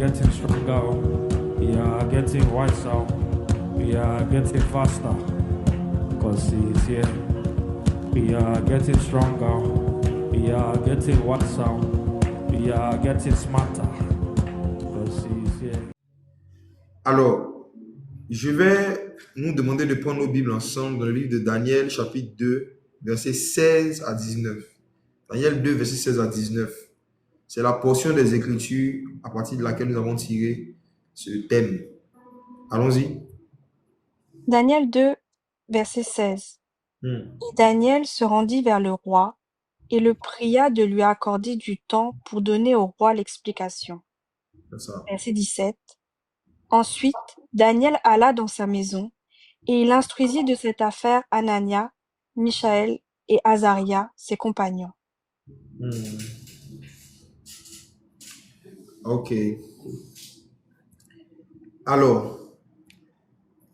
getting stronger. We are getting wiser. We are getting faster. Because He is here. We are getting stronger. We are getting wiser. We are getting smarter. Because He is here. Alors, je vais nous demander de prendre nos Bibles ensemble dans le livre de Daniel, chapitre 2, versets 16 à 19. Daniel 2, versets 16 à 19. C'est la portion des Écritures à partir de laquelle nous avons tiré ce thème. Allons-y. Daniel 2, verset 16. Et Daniel se rendit vers le roi et le pria de lui accorder du temps pour donner au roi l'explication. C'est ça. Verset 17. Ensuite, Daniel alla dans sa maison et il instruisit de cette affaire Anania, Michaël et Azaria, ses compagnons. Ok. Alors,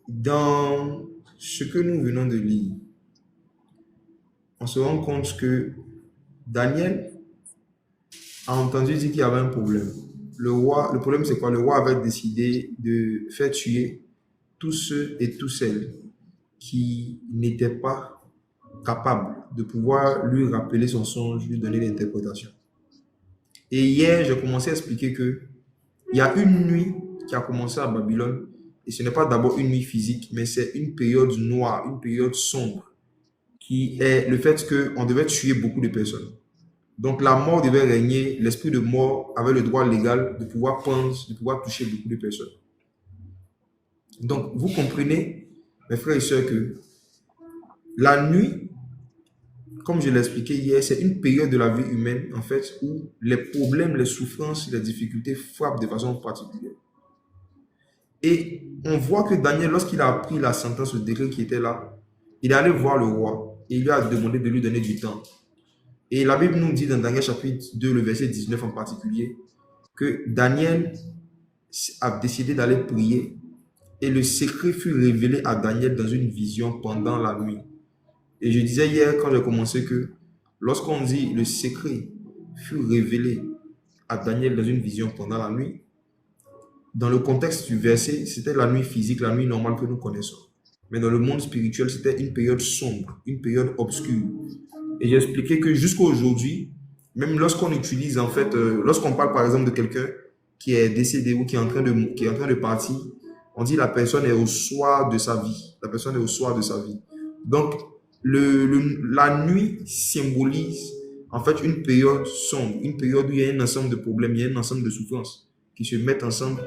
dans ce que nous venons de lire, on se rend compte que Daniel a entendu dire qu'il y avait un problème. Le problème c'est quoi? Le roi avait décidé de faire tuer tous ceux et toutes celles qui n'étaient pas capables de pouvoir lui rappeler son songe, lui donner l'interprétation. Et hier, j'ai commencé à expliquer que il y a une nuit qui a commencé à Babylone, et ce n'est pas d'abord une nuit physique, mais c'est une période noire, une période sombre, qui est le fait qu'on devait tuer beaucoup de personnes. Donc la mort devait régner, l'esprit de mort avait le droit légal de pouvoir prendre, de pouvoir toucher beaucoup de personnes. Donc vous comprenez, mes frères et sœurs, que la nuit, comme je l'ai expliqué hier, c'est une période de la vie humaine, en fait, où les problèmes, les souffrances, les difficultés frappent de façon particulière. Et on voit que Daniel, lorsqu'il a appris la sentence, le décret qui était là, il est allé voir le roi et il lui a demandé de lui donner du temps. Et la Bible nous dit dans Daniel chapitre 2, le verset 19 en particulier, que Daniel a décidé d'aller prier et le secret fut révélé à Daniel dans une vision pendant la nuit. Et je disais hier quand j'ai commencé que lorsqu'on dit le secret fut révélé à Daniel dans une vision pendant la nuit, dans le contexte du verset, c'était la nuit physique, la nuit normale que nous connaissons. Mais dans le monde spirituel, c'était une période sombre, une période obscure. Et j'ai expliqué que jusqu'à aujourd'hui, même lorsqu'on utilise, en fait, lorsqu'on parle par exemple de quelqu'un qui est décédé ou qui est en train de partir, on dit la personne est au soir de sa vie. La personne est au soir de sa vie. Donc, la nuit symbolise en fait une période sombre, une période où il y a un ensemble de problèmes, il y a un ensemble de souffrances qui se mettent ensemble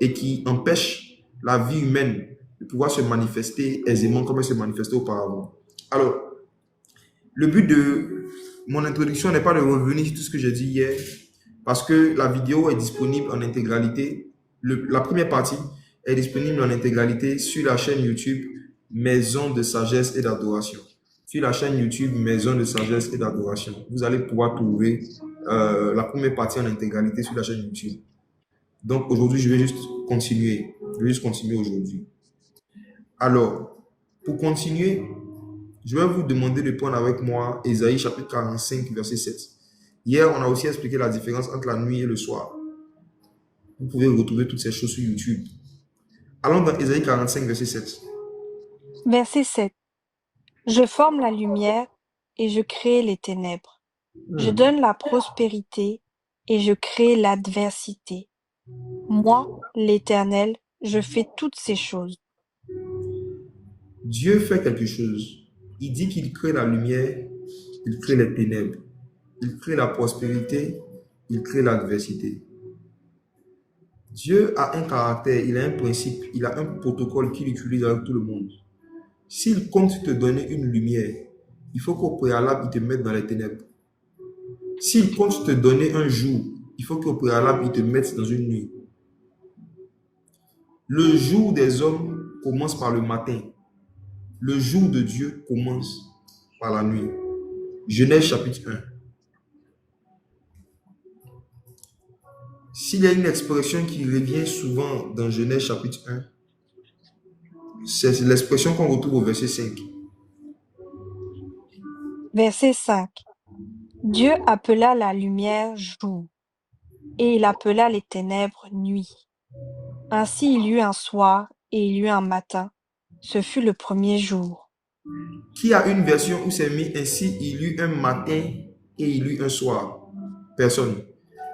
et qui empêchent la vie humaine de pouvoir se manifester aisément comme elle se manifestait auparavant. Alors, le but de mon introduction n'est pas de revenir sur tout ce que j'ai dit hier, parce que la vidéo est disponible en intégralité. La première partie est disponible en intégralité sur la chaîne YouTube Maison de Sagesse et d'Adoration. Sur la chaîne YouTube Maison de Sagesse et d'Adoration, vous allez pouvoir trouver la première partie en intégralité sur la chaîne YouTube. Donc aujourd'hui, je vais juste continuer. Aujourd'hui. Alors, pour continuer, je vais vous demander de prendre avec moi Ésaïe chapitre 45, verset 7. Hier, on a aussi expliqué la différence entre la nuit et le soir. Vous pouvez retrouver toutes ces choses sur YouTube. Allons dans Ésaïe 45, verset 7. Verset 7. Je forme la lumière et je crée les ténèbres. Je donne la prospérité et je crée l'adversité. Moi, l'Éternel, je fais toutes ces choses. Dieu fait quelque chose. Il dit qu'il crée la lumière, il crée les ténèbres. Il crée la prospérité, il crée l'adversité. Dieu a un caractère, il a un principe, il a un protocole qu'il utilise avec tout le monde. S'il compte te donner une lumière, il faut qu'au préalable, il te mette dans les ténèbres. S'il compte te donner un jour, il faut qu'au préalable, il te mette dans une nuit. Le jour des hommes commence par le matin. Le jour de Dieu commence par la nuit. Genèse chapitre 1. S'il y a une expression qui revient souvent dans Genèse chapitre 1, c'est l'expression qu'on retrouve au verset 5. Verset 5. Dieu appela la lumière jour et il appela les ténèbres nuit. Ainsi il y eut un soir et il y eut un matin. Ce fut le premier jour. Qui a une version où c'est mis ainsi il y eut un matin et il y eut un soir? Personne.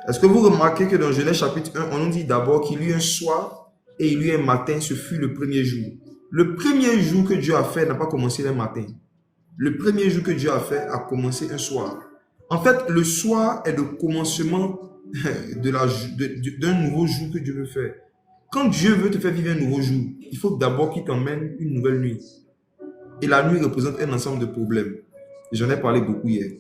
Est-ce que vous remarquez que dans Genèse chapitre 1, on nous dit d'abord qu'il y eut un soir et il y eut un matin, ce fut le premier jour. Le premier jour que Dieu a fait n'a pas commencé le matin. Le premier jour que Dieu a fait a commencé un soir. En fait, le soir est le commencement d'un nouveau jour que Dieu veut faire. Quand Dieu veut te faire vivre un nouveau jour, il faut d'abord qu'il t'emmène une nouvelle nuit. Et la nuit représente un ensemble de problèmes. J'en ai parlé beaucoup hier.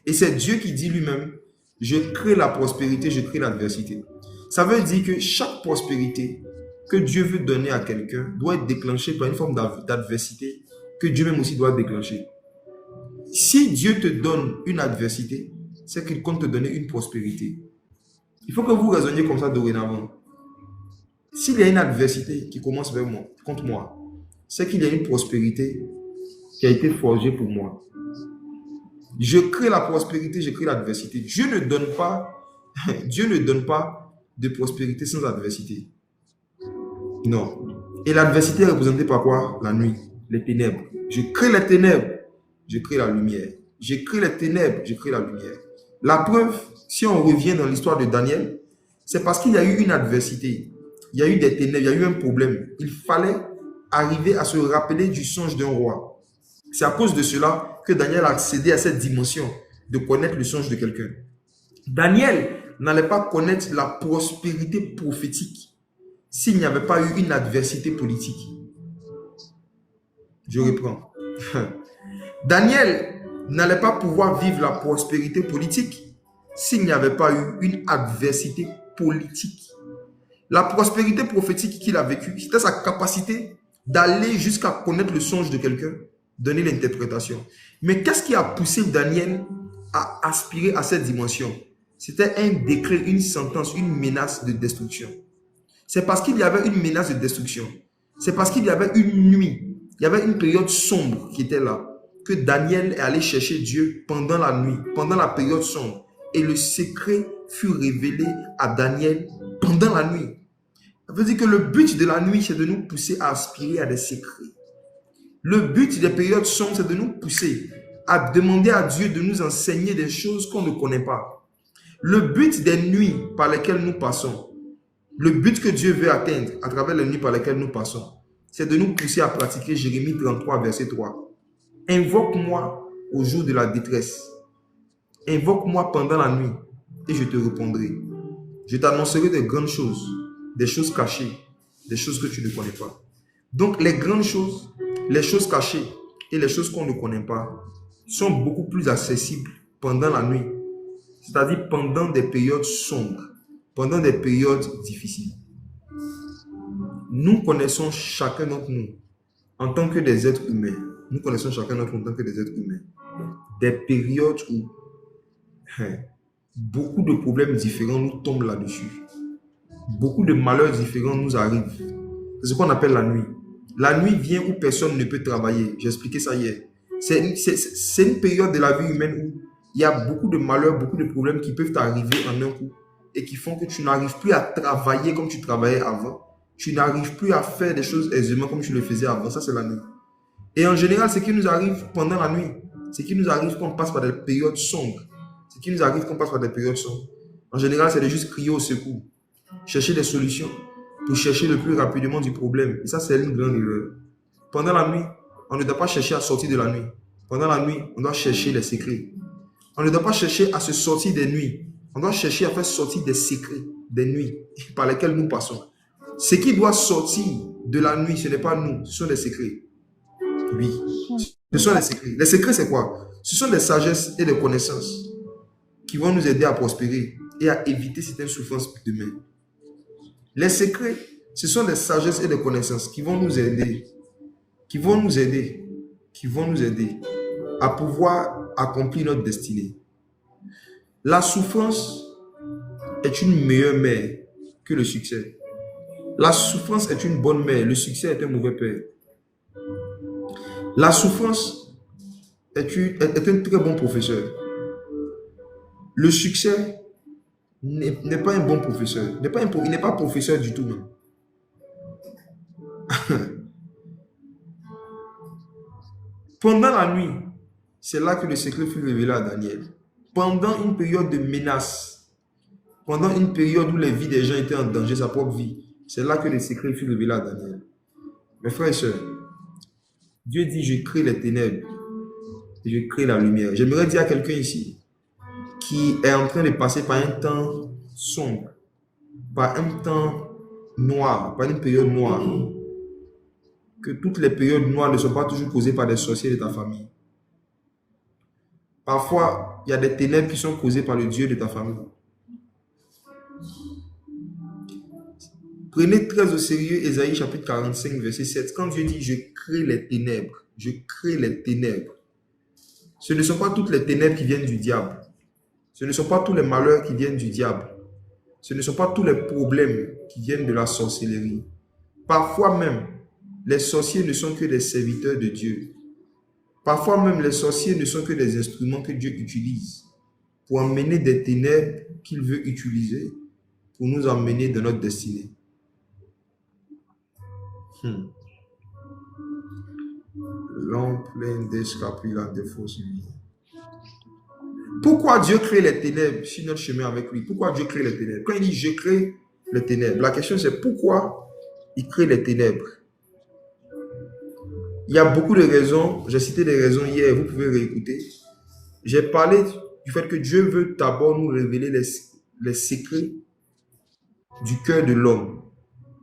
Et c'est Dieu qui dit lui-même, je crée la prospérité, je crée l'adversité. Ça veut dire que chaque prospérité que Dieu veut donner à quelqu'un doit être déclenchée par une forme d'adversité que Dieu même aussi doit déclencher. Si Dieu te donne une adversité, c'est qu'il compte te donner une prospérité. Il faut que vous raisonniez comme ça dorénavant. S'il y a une adversité qui commence vers moi, contre moi, c'est qu'il y a une prospérité qui a été forgée pour moi. Je crée la prospérité, je crée l'adversité. Dieu ne donne pas de prospérité sans adversité. Non. Et l'adversité est représentée par quoi? La nuit, les ténèbres. Je crée les ténèbres, je crée la lumière. Je crée les ténèbres, je crée la lumière. La preuve, si on revient dans l'histoire de Daniel, c'est parce qu'il y a eu une adversité. Il y a eu des ténèbres, il y a eu un problème. Il fallait arriver à se rappeler du songe d'un roi. C'est à cause de cela que Daniel a accédé à cette dimension de connaître le songe de quelqu'un. Daniel n'allait pas connaître la prospérité prophétique s'il n'y avait pas eu une adversité politique. Je reprends. Daniel n'allait pas pouvoir vivre la prospérité politique s'il n'y avait pas eu une adversité politique. La prospérité prophétique qu'il a vécue, c'était sa capacité d'aller jusqu'à connaître le songe de quelqu'un, donner l'interprétation. Mais qu'est-ce qui a poussé Daniel à aspirer à cette dimension? C'était un décret, une sentence, une menace de destruction. C'est parce qu'il y avait une menace de destruction. C'est parce qu'il y avait une nuit, il y avait une période sombre qui était là, que Daniel est allé chercher Dieu pendant la nuit, pendant la période sombre. Et le secret fut révélé à Daniel pendant la nuit. Ça veut dire que le but de la nuit, c'est de nous pousser à aspirer à des secrets. Le but des périodes sombres, c'est de nous pousser à demander à Dieu de nous enseigner des choses qu'on ne connaît pas. Le but des nuits par lesquelles nous passons, le but que Dieu veut atteindre à travers les nuits par lesquelles nous passons, c'est de nous pousser à pratiquer Jérémie 33, verset 3. Invoque-moi au jour de la détresse. Invoque-moi pendant la nuit et je te répondrai. Je t'annoncerai des grandes choses, des choses cachées, des choses que tu ne connais pas. Donc les grandes choses, les choses cachées et les choses qu'on ne connaît pas sont beaucoup plus accessibles pendant la nuit, c'est-à-dire pendant des périodes sombres, pendant des périodes difficiles. Nous connaissons chacun d'entre nous en tant que des êtres humains. Nous connaissons chacun d'entre nous en tant que des êtres humains. Des périodes où beaucoup de problèmes différents nous tombent là-dessus. Beaucoup de malheurs différents nous arrivent. C'est ce qu'on appelle la nuit. La nuit vient où personne ne peut travailler. J'ai expliqué ça hier. C'est une période de la vie humaine où il y a beaucoup de malheurs, beaucoup de problèmes qui peuvent t'arriver en un coup et qui font que tu n'arrives plus à travailler comme tu travaillais avant. Tu n'arrives plus à faire des choses aisément comme tu le faisais avant. Ça, c'est la nuit. Et en général, ce qui nous arrive pendant la nuit, ce qui nous arrive quand on passe par des périodes sombres, ce qui nous arrive quand on passe par des périodes sombres, en général, c'est de juste crier au secours, chercher des solutions pour chercher le plus rapidement du problème. Et ça, c'est une grande erreur. Pendant la nuit, on ne doit pas chercher à sortir de la nuit. Pendant la nuit, on doit chercher les secrets. On ne doit pas chercher à se sortir des nuits. On doit chercher à faire sortir des secrets des nuits par lesquelles nous passons. Ce qui doit sortir de la nuit, ce n'est pas nous, ce sont des secrets. Oui, ce sont les secrets. Les secrets, c'est quoi? Ce sont des sagesses et des connaissances qui vont nous aider à prospérer et à éviter certaines souffrances demain. Les secrets, ce sont des sagesses et des connaissances qui vont nous aider, à pouvoir accomplir notre destinée. La souffrance est une meilleure mère que le succès. La souffrance est une bonne mère, le succès est un mauvais père. La souffrance est un très bon professeur. Le succès n'est pas un bon professeur. Il n'est pas professeur du tout même. Pendant la nuit, c'est là que le secret fut révélé à Daniel. Pendant une période de menace, pendant une période où les vies des gens étaient en danger, sa propre vie, c'est là que le secret fut révélé à Daniel. Mes frères et sœurs, Dieu dit, je crée les ténèbres et je crée la lumière. J'aimerais dire à quelqu'un ici qui est en train de passer par un temps sombre, par un temps noir, par une période noire, que toutes les périodes noires ne sont pas toujours causées par des sorciers de ta famille. Parfois, il y a des ténèbres qui sont causées par le Dieu de ta famille. Prenez très au sérieux Ésaïe chapitre 45, verset 7. Quand Dieu dit, je crée les ténèbres, je crée les ténèbres. Ce ne sont pas toutes les ténèbres qui viennent du diable. Ce ne sont pas tous les malheurs qui viennent du diable. Ce ne sont pas tous les problèmes qui viennent de la sorcellerie. Parfois même, les sorciers ne sont que des serviteurs de Dieu. Parfois même, les sorciers ne sont que des instruments que Dieu utilise pour emmener des ténèbres qu'il veut utiliser pour nous emmener dans notre destinée. L'homme plein d'escapula de fausses lumières. Pourquoi Dieu crée les ténèbres sur notre chemin avec lui? Pourquoi Dieu crée les ténèbres? Quand il dit je crée les ténèbres, la question c'est pourquoi il crée les ténèbres? Il y a beaucoup de raisons. J'ai cité des raisons hier, vous pouvez réécouter. J'ai parlé du fait que Dieu veut d'abord nous révéler les secrets du cœur de l'homme.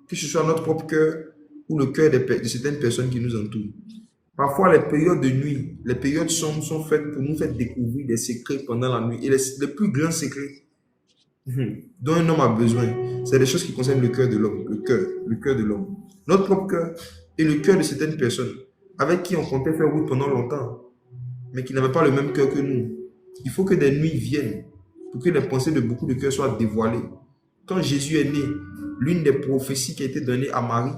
Que ce soit notre propre cœur ou le cœur de certaines personnes qui nous entourent. Parfois, les périodes de nuit, les périodes sombres sont faites pour nous faire découvrir des secrets pendant la nuit. Et les plus grands secrets dont un homme a besoin, c'est des choses qui concernent le cœur de l'homme, le cœur de l'homme. Notre propre cœur et le cœur de certaines personnes avec qui on comptait faire route pendant longtemps, mais qui n'avaient pas le même cœur que nous. Il faut que des nuits viennent pour que les pensées de beaucoup de cœurs soient dévoilées. Quand Jésus est né, l'une des prophéties qui a été donnée à Marie,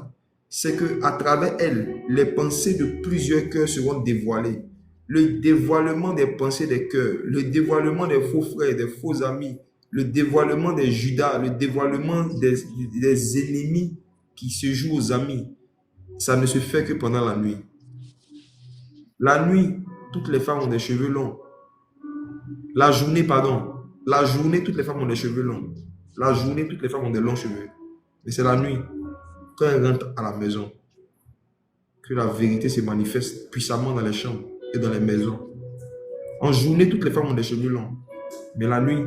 c'est qu'à travers elle, les pensées de plusieurs cœurs seront dévoilées. Le dévoilement des pensées des cœurs, le dévoilement des faux frères, des faux amis, le dévoilement des Judas, le dévoilement des ennemis qui se jouent aux amis, ça ne se fait que pendant la nuit. La nuit, toutes les femmes ont des cheveux longs. La journée, toutes les femmes ont des cheveux longs. La journée, toutes les femmes ont des longs cheveux. Mais c'est la nuit, quand elles rentrent à la maison, que la vérité se manifeste puissamment dans les chambres et dans les maisons. En journée, toutes les femmes ont des cheveux longs. Mais la nuit,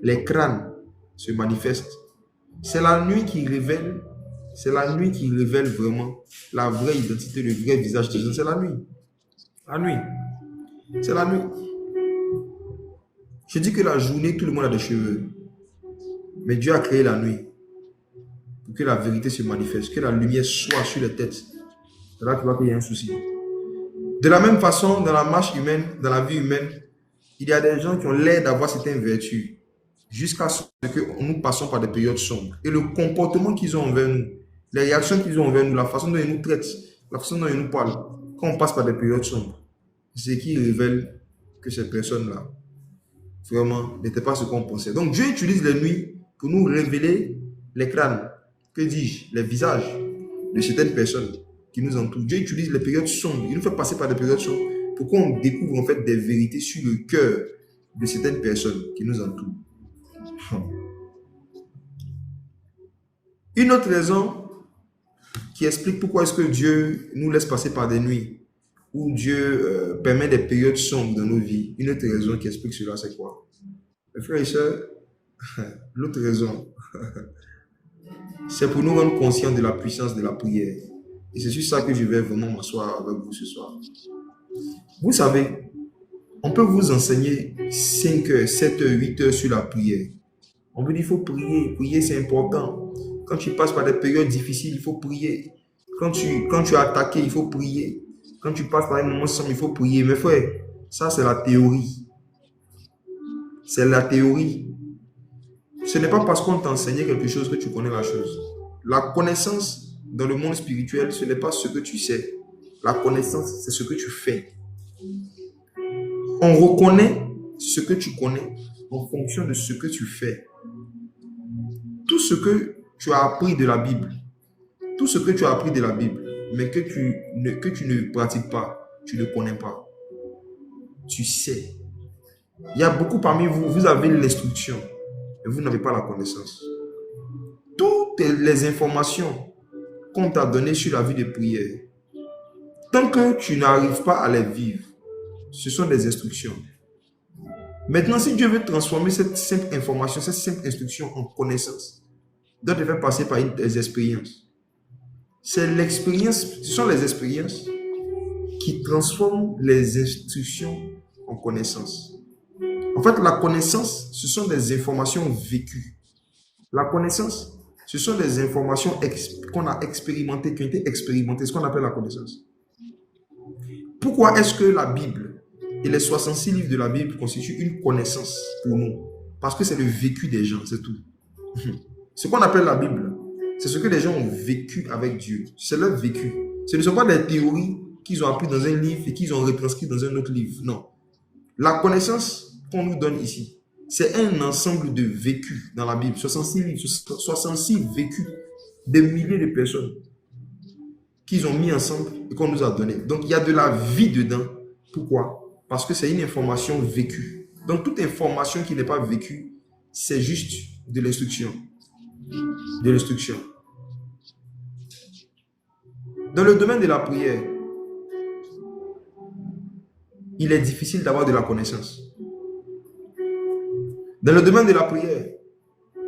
les crânes se manifestent. C'est la nuit qui révèle vraiment la vraie identité, le vrai visage de Jésus. C'est la nuit. La nuit. C'est la nuit. Je dis que la journée, tout le monde a des cheveux. Mais Dieu a créé la nuit pour que la vérité se manifeste, que la lumière soit sur les têtes. C'est là que tu vois qu'il y a un souci. De la même façon, dans la marche humaine, dans la vie humaine, il y a des gens qui ont l'air d'avoir certaines vertus jusqu'à ce que nous passons par des périodes sombres. Et le comportement qu'ils ont envers nous, les réactions qu'ils ont envers nous, la façon dont ils nous traitent, la façon dont ils nous parlent, quand on passe par des périodes sombres, c'est ce qui révèle que ces personnes-là, vraiment, n'étaient pas ce qu'on pensait. Donc Dieu utilise les nuits pour nous révéler les crânes, que dis-je, les visages de certaines personnes qui nous entourent. Dieu utilise les périodes sombres, il nous fait passer par des périodes sombres pour qu'on découvre en fait des vérités sur le cœur de certaines personnes qui nous entourent. Une autre raison qui explique pourquoi est-ce que Dieu nous laisse passer par des nuits, où Dieu permet des périodes sombres dans nos vies. Une autre raison qui explique cela, c'est quoi? Mes frères et sœurs, l'autre raison, c'est pour nous rendre conscients de la puissance de la prière. Et c'est sur ça que je vais vraiment m'asseoir avec vous ce soir. Vous savez, on peut vous enseigner 5 heures, 7 heures, 8 heures sur la prière. On vous dit qu'il faut prier. Prier, c'est important. Quand tu passes par des périodes difficiles, il faut prier. Quand tu es attaqué, il faut prier. Quand tu passes par un moment sombre, il faut prier. Mes frères, ça c'est la théorie. C'est la théorie. Ce n'est pas parce qu'on t'a enseigné quelque chose que tu connais la chose. La connaissance dans le monde spirituel, ce n'est pas ce que tu sais. La connaissance, c'est ce que tu fais. On reconnaît ce que tu connais en fonction de ce que tu fais. tout ce que tu as appris de la Bible, tout ce que tu as appris de la Bible, mais que tu ne pratiques pas, tu ne connais pas, tu sais. Il y a beaucoup parmi vous, vous avez l'instruction, mais vous n'avez pas la connaissance. Toutes les informations qu'on t'a données sur la vie de prière, tant que tu n'arrives pas à les vivre, ce sont des instructions. Maintenant, si Dieu veut transformer cette simple information, cette simple instruction en connaissance, il doit te faire passer par des expériences. C'est l'expérience, ce sont les expériences qui transforment les instructions en connaissance. En fait, la connaissance, ce sont des informations vécues. La connaissance, ce sont des informations qu'on a expérimentées, qui ont été expérimentées, ce qu'on appelle la connaissance. Pourquoi est-ce que la Bible et les 66 livres de la Bible constituent une connaissance pour nous? Parce que c'est le vécu des gens, c'est tout. Ce qu'on appelle la Bible, c'est ce que les gens ont vécu avec Dieu. C'est leur vécu. Ce ne sont pas des théories qu'ils ont appris dans un livre et qu'ils ont retranscrit dans un autre livre. Non. La connaissance qu'on nous donne ici, c'est un ensemble de vécus dans la Bible. 66 livres, 66 vécus de milliers de personnes qu'ils ont mis ensemble et qu'on nous a donné. Donc, il y a de la vie dedans. Pourquoi? Parce que c'est une information vécue. Donc, toute information qui n'est pas vécue, c'est juste de l'instruction. De l'instruction. Dans le domaine de la prière, il est difficile d'avoir de la connaissance. Dans le domaine de la prière,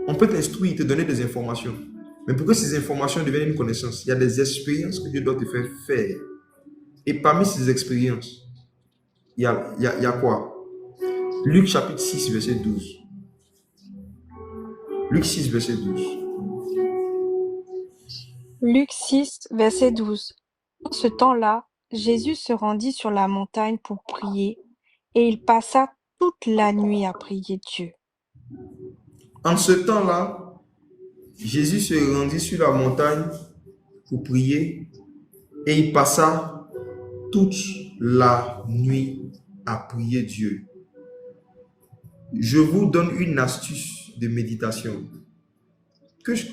on peut t'instruire, te donner des informations. Mais pour que ces informations deviennent une connaissance, il y a des expériences que Dieu doit te faire faire. Et parmi ces expériences, il y a quoi? Luc chapitre 6, verset 12. Luc 6, verset 12. Luc 6, verset 12. En ce temps-là, Jésus se rendit sur la montagne pour prier, et il passa toute la nuit à prier Dieu. En ce temps-là, Jésus se rendit sur la montagne pour prier, et il passa toute la nuit à prier Dieu. Je vous donne une astuce de méditation.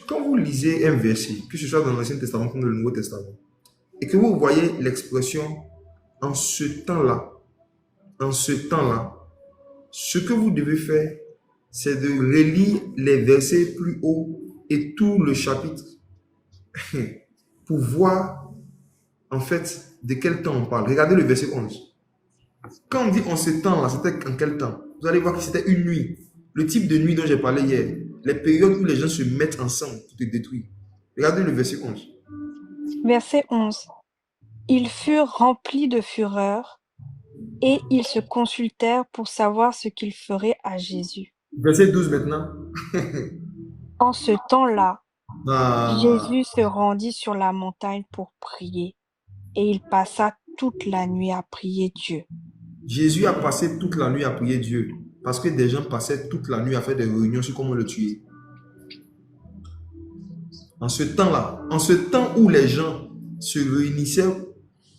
Quand vous lisez un verset, que ce soit dans l'Ancien Testament ou dans le Nouveau Testament, et que vous voyez l'expression « en ce temps-là », ce que vous devez faire, c'est de relire les versets plus haut et tout le chapitre pour voir en fait de quel temps on parle. Regardez le verset 11. Quand on dit en ce temps-là, c'était en quel temps? Vous allez voir que c'était une nuit. Le type de nuit dont j'ai parlé hier. Les périodes où les gens se mettent ensemble pour te détruire. Regardez le verset 11. Verset 11. Ils furent remplis de fureur et ils se consultèrent pour savoir ce qu'ils feraient à Jésus. Verset 12 maintenant. En ce temps-là, Jésus se rendit sur la montagne pour prier et il passa toute la nuit à prier Dieu. Jésus a passé toute la nuit à prier Dieu parce que des gens passaient toute la nuit à faire des réunions sur comment le tuer. En ce temps-là, en ce temps où les gens se réunissaient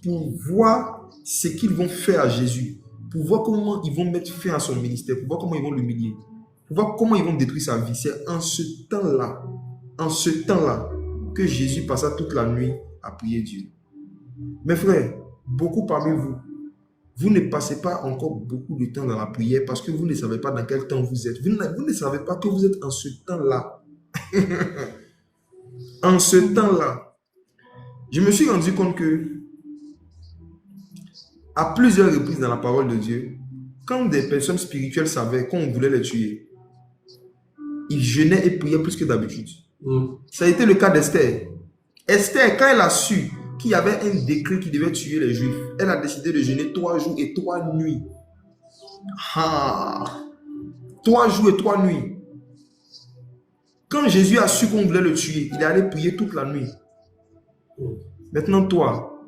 pour voir ce qu'ils vont faire à Jésus, pour voir comment ils vont mettre fin à son ministère, pour voir comment ils vont l'humilier, pour voir comment ils vont détruire sa vie. C'est en ce temps-là que Jésus passa toute la nuit à prier Dieu. Mes frères, beaucoup parmi vous, vous ne passez pas encore beaucoup de temps dans la prière parce que vous ne savez pas dans quel temps vous êtes. Vous ne savez pas que vous êtes en ce temps-là. En ce temps-là, je me suis rendu compte que à plusieurs reprises dans la parole de Dieu, quand des personnes spirituelles savaient qu'on voulait les tuer, ils jeûnaient et priaient plus que d'habitude. Ça a été le cas d'Esther. Esther, quand elle a su qu'il y avait un décret qui devait tuer les Juifs, elle a décidé de jeûner 3 jours et 3 nuits. 3 jours et 3 nuits. Quand Jésus a su qu'on voulait le tuer, il est allé prier toute la nuit. Maintenant, toi,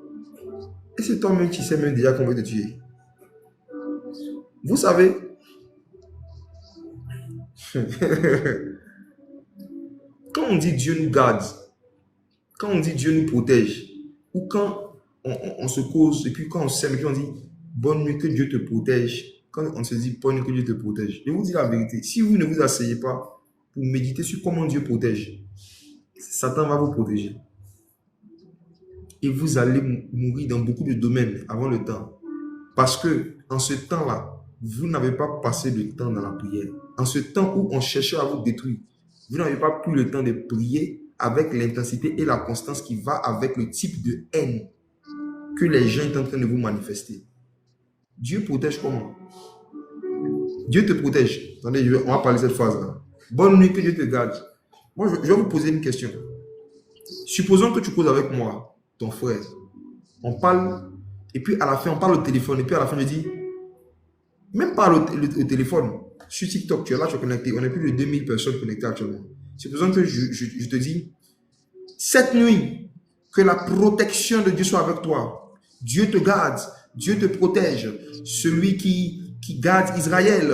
est-ce que toi-même, tu sais même déjà qu'on veut te tuer? Vous savez, quand on dit Dieu nous garde, quand on dit Dieu nous protège, ou quand on se cause, et puis quand on s'aime, et puis on dit bonne nuit, que Dieu te protège, quand on se dit bonne nuit, que Dieu te protège, je vous dis la vérité, si vous ne vous asseyez pas pour méditer sur comment Dieu protège. Satan va vous protéger. Et vous allez mourir dans beaucoup de domaines avant le temps. Parce que en ce temps-là, vous n'avez pas passé le temps dans la prière. En ce temps où on cherchait à vous détruire, vous n'avez pas pris le temps de prier avec l'intensité et la constance qui va avec le type de haine que les gens sont en train de vous manifester. Dieu protège comment? Dieu te protège. Attendez, on va parler cette phrase-là. Bonne nuit, que Dieu te garde. Moi, je vais vous poser une question. Supposons que tu causes avec moi, ton frère. On parle, et puis à la fin, on parle au téléphone, et puis à la fin, je dis, même pas au téléphone, sur TikTok, tu es là, tu es connecté. On est plus de 2000 personnes connectées actuellement. Supposons que je te dis, cette nuit, que la protection de Dieu soit avec toi. Dieu te garde, Dieu te protège. Celui qui garde Israël,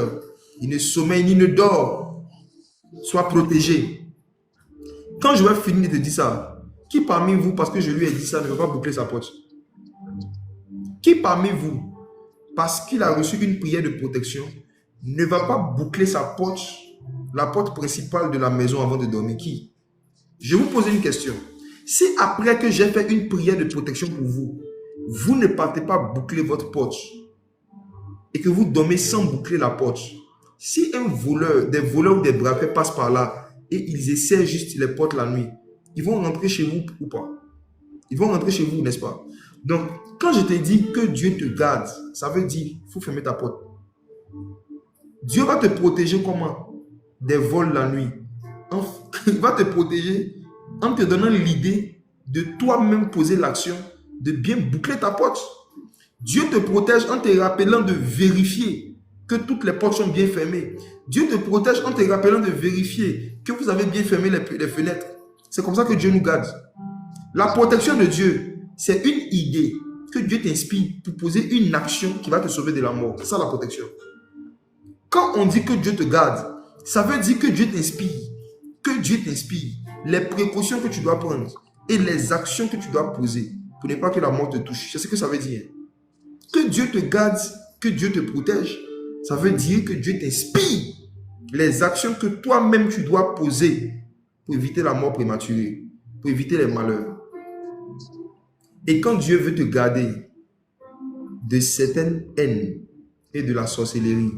il ne sommeille ni ne dort, soit protégé. Quand je vais finir de te dire ça, qui parmi vous, parce que je lui ai dit ça, ne veut pas boucler sa porte? Qui parmi vous, parce qu'il a reçu une prière de protection, ne va pas boucler sa porte, la porte principale de la maison avant de dormir? Qui? Je vous pose une question. Si après que j'ai fait une prière de protection pour vous, vous ne partez pas boucler votre porte et que vous dormez sans boucler la porte, si un voleur, des voleurs ou des braqueurs passent par là et ils essaient juste les portes la nuit, ils vont rentrer chez vous ou pas? Ils vont rentrer chez vous, n'est-ce pas? Donc, quand je te dis que Dieu te garde, ça veut dire qu'il faut fermer ta porte. Dieu va te protéger comment? Des vols la nuit. Il va te protéger en te donnant l'idée de toi-même poser l'action de bien boucler ta porte. Dieu te protège en te rappelant de vérifier que toutes les portes sont bien fermées. Dieu te protège en te rappelant de vérifier que vous avez bien fermé les fenêtres. C'est comme ça que Dieu nous garde. La protection de Dieu, c'est une idée que Dieu t'inspire pour poser une action qui va te sauver de la mort. C'est ça la protection. Quand on dit que Dieu te garde, ça veut dire que Dieu t'inspire. Que Dieu t'inspire les précautions que tu dois prendre et les actions que tu dois poser pour ne pas que la mort te touche. C'est ce que ça veut dire. Que Dieu te garde, que Dieu te protège, ça veut dire que Dieu t'inspire les actions que toi-même tu dois poser pour éviter la mort prématurée, pour éviter les malheurs. Et quand Dieu veut te garder de certaines haines et de la sorcellerie,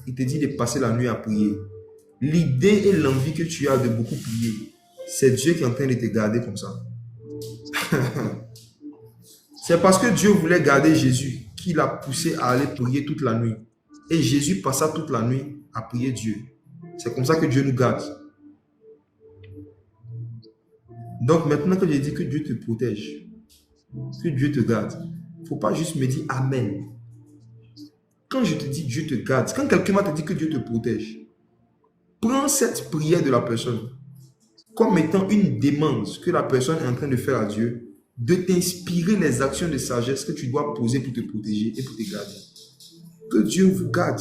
il te dit de passer la nuit à prier. L'idée et l'envie que tu as de beaucoup prier, c'est Dieu qui est en train de te garder comme ça. C'est parce que Dieu voulait garder Jésus qu'il a poussé à aller prier toute la nuit. Et Jésus passa toute la nuit à prier Dieu. C'est comme ça que Dieu nous garde. Donc maintenant que j'ai dit que Dieu te protège, que Dieu te garde, il ne faut pas juste me dire Amen. Quand je te dis Dieu te garde, quand quelqu'un va te dire que Dieu te protège, prends cette prière de la personne comme étant une demande que la personne est en train de faire à Dieu, de t'inspirer les actions de sagesse que tu dois poser pour te protéger et pour te garder. Que Dieu vous garde.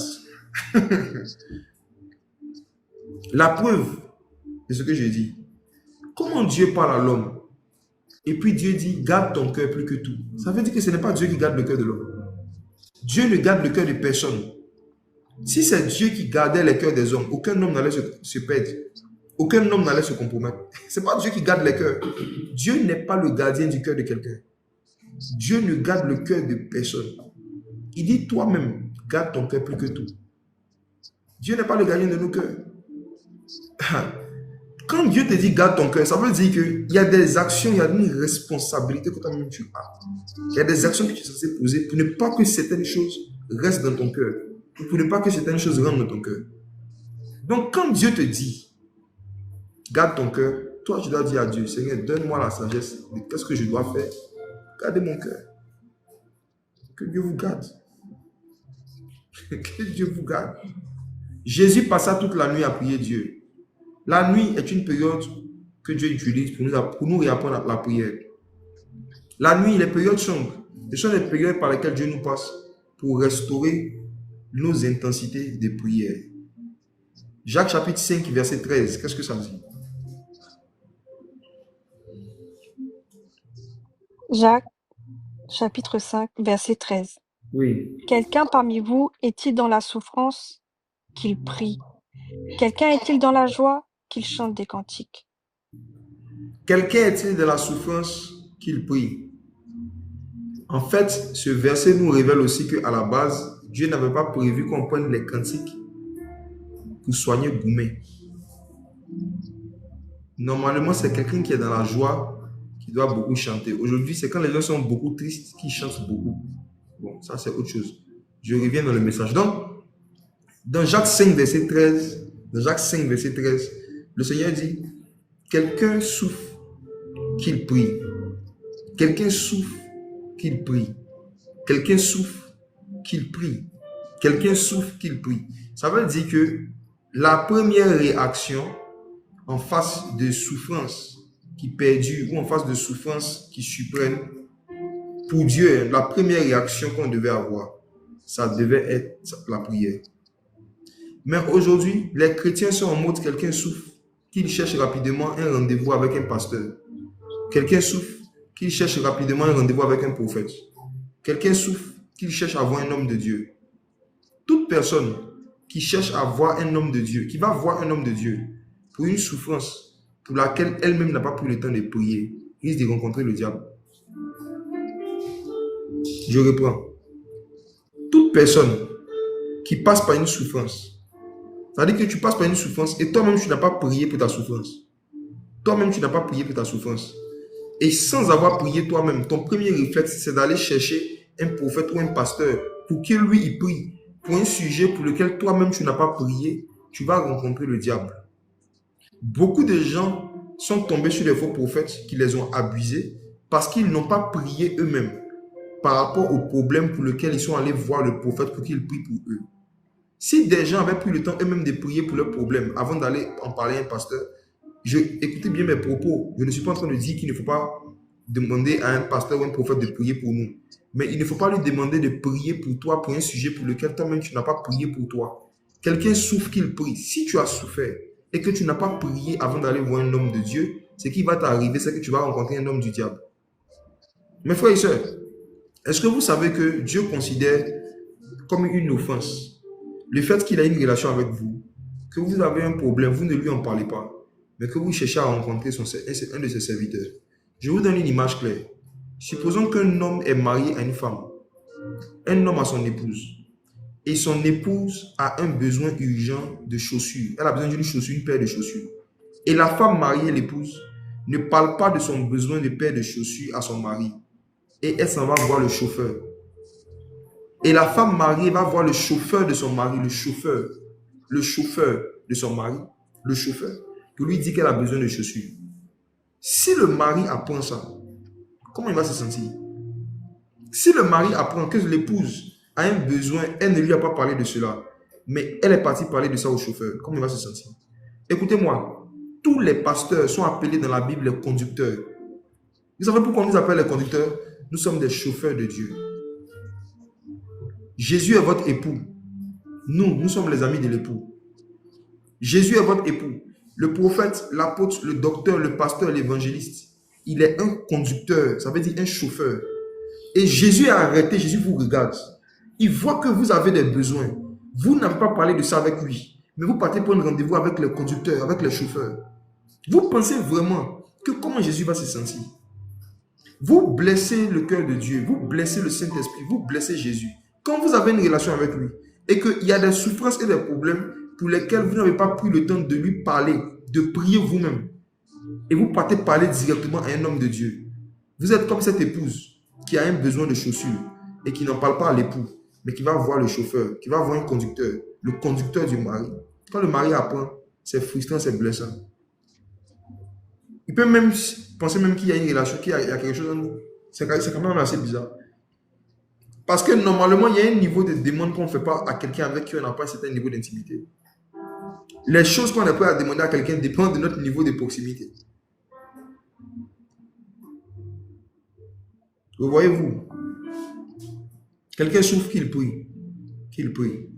La preuve de ce que je dis. Comment Dieu parle à l'homme? Et puis Dieu dit, garde ton cœur plus que tout. Ça veut dire que ce n'est pas Dieu qui garde le cœur de l'homme. Dieu ne garde le cœur de personne. Si c'est Dieu qui gardait les cœurs des hommes, aucun homme n'allait se perdre. Aucun homme n'allait se compromettre. Ce n'est pas Dieu qui garde les cœurs. Dieu n'est pas le gardien du cœur de quelqu'un. Dieu ne garde le cœur de personne. Il dit toi-même, garde ton cœur plus que tout. Dieu n'est pas le gardien de nos cœurs. Quand Dieu te dit garde ton cœur, ça veut dire qu'il y a des actions, il y a une responsabilité que toi-même tu as. Il y a des actions que tu es censé poser pour ne pas que certaines choses restent dans ton cœur. Pour ne pas que certaines choses rentrent dans ton cœur. Donc quand Dieu te dit garde ton cœur, toi tu dois dire à Dieu, Seigneur, donne-moi la sagesse de qu'est-ce que je dois faire. Gardez mon cœur. Que Dieu vous garde. Que Dieu vous garde. Jésus passa toute la nuit à prier Dieu. La nuit est une période que Dieu utilise pour nous réapprendre la prière. La nuit, les périodes sombres, ce sont les périodes par lesquelles Dieu nous passe pour restaurer nos intensités de prière. Jacques chapitre 5, verset 13, qu'est-ce que ça dit? Jacques chapitre 5, verset 13. Oui. Quelqu'un parmi vous est-il dans la souffrance? Qu'il prie. Quelqu'un est-il dans la joie? qu'il chante des cantiques. Quelqu'un est-il de la souffrance qu'il prie? En fait, ce verset nous révèle aussi qu'à la base, Dieu n'avait pas prévu qu'on prenne les cantiques pour soigner Goumé. Normalement, c'est quelqu'un qui est dans la joie qui doit beaucoup chanter. Aujourd'hui, c'est quand les gens sont beaucoup tristes qu'ils chantent beaucoup. Bon, ça c'est autre chose. Je reviens dans le message. Donc, dans Jacques 5, verset 13, le Seigneur dit, quelqu'un souffre qu'il prie. Quelqu'un souffre qu'il prie. Quelqu'un souffre qu'il prie. Quelqu'un souffre qu'il prie. Ça veut dire que la première réaction en face de souffrance qui perdure ou en face de souffrance qui surprennent, pour Dieu, la première réaction qu'on devait avoir, ça devait être la prière. Mais aujourd'hui, les chrétiens sont en mode quelqu'un souffre, qu'il cherche rapidement un rendez-vous avec un pasteur. Quelqu'un souffre, qu'il cherche rapidement un rendez-vous avec un prophète. Quelqu'un souffre, qu'il cherche à voir un homme de Dieu. Toute personne qui cherche à voir un homme de Dieu, qui va voir un homme de Dieu pour une souffrance pour laquelle elle-même n'a pas pris le temps de prier, risque de rencontrer le diable. Je reprends. Toute personne qui passe par une souffrance, ça veut dire que tu passes par une souffrance et toi-même tu n'as pas prié pour ta souffrance. Toi-même tu n'as pas prié pour ta souffrance. Et sans avoir prié toi-même, ton premier réflexe c'est d'aller chercher un prophète ou un pasteur pour qu'il lui il prie pour un sujet pour lequel toi-même tu n'as pas prié, tu vas rencontrer le diable. Beaucoup de gens sont tombés sur les faux prophètes qui les ont abusés parce qu'ils n'ont pas prié eux-mêmes par rapport au problème pour lequel ils sont allés voir le prophète pour qu'il prie pour eux. Si des gens avaient pris le temps eux-mêmes de prier pour leurs problèmes avant d'aller en parler à un pasteur, écoutez bien mes propos, je ne suis pas en train de dire qu'il ne faut pas demander à un pasteur ou un prophète de prier pour nous. Mais il ne faut pas lui demander de prier pour toi pour un sujet pour lequel toi-même tu n'as pas prié pour toi. Quelqu'un souffre qu'il prie. Si tu as souffert et que tu n'as pas prié avant d'aller voir un homme de Dieu, ce qui va t'arriver, c'est que tu vas rencontrer un homme du diable. Mes frères et sœurs, est-ce que vous savez que Dieu considère comme une offense le fait qu'il a une relation avec vous, que vous avez un problème, vous ne lui en parlez pas, mais que vous cherchez à rencontrer un de ses serviteurs? Je vous donne une image claire. Supposons qu'un homme est marié à une femme, un homme à son épouse, et son épouse a un besoin urgent de chaussures. Elle a besoin d'une chaussure, une paire de chaussures. Et la femme mariée, l'épouse, ne parle pas de son besoin de paire de chaussures à son mari. Et elle s'en va voir le chauffeur. Et la femme mariée va voir le chauffeur de son mari, le chauffeur de son mari, le chauffeur, qui lui dit qu'elle a besoin de chaussures. Si le mari apprend ça, comment il va se sentir? Si le mari apprend que l'épouse a un besoin, elle ne lui a pas parlé de cela, mais elle est partie parler de ça au chauffeur, comment il va se sentir? Écoutez-moi, tous les pasteurs sont appelés dans la Bible les conducteurs. Vous savez pourquoi on nous appelle les conducteurs? Nous sommes des chauffeurs de Dieu. Jésus est votre époux. Nous sommes les amis de l'époux. Jésus est votre époux. Le prophète, l'apôtre, le docteur, le pasteur, l'évangéliste, il est un conducteur, ça veut dire un chauffeur. Et Jésus est arrêté, Jésus vous regarde. Il voit que vous avez des besoins. Vous n'avez pas parlé de ça avec lui, mais vous partez prendre rendez-vous avec les conducteurs, avec les chauffeurs. Vous pensez vraiment que comment Jésus va se sentir? Vous blessez le cœur de Dieu, vous blessez le Saint-Esprit, vous blessez Jésus. Quand vous avez une relation avec lui et qu'il y a des souffrances et des problèmes pour lesquels vous n'avez pas pris le temps de lui parler, de prier vous-même, et vous partez parler directement à un homme de Dieu, vous êtes comme cette épouse qui a un besoin de chaussures et qui n'en parle pas à l'époux, mais qui va voir le chauffeur, qui va voir un conducteur, le conducteur du mari. Quand le mari apprend, c'est frustrant, c'est blessant. Il peut même penser même qu'il y a une relation, qu'il y a quelque chose en nous. C'est quand même assez bizarre. Parce que normalement, il y a un niveau de demande qu'on ne fait pas à quelqu'un avec qui on n'a pas un certain niveau d'intimité. Les choses qu'on est prêt à demander à quelqu'un dépendent de notre niveau de proximité. Vous voyez-vous? Quelqu'un souffre qu'il prie. Qu'il prie.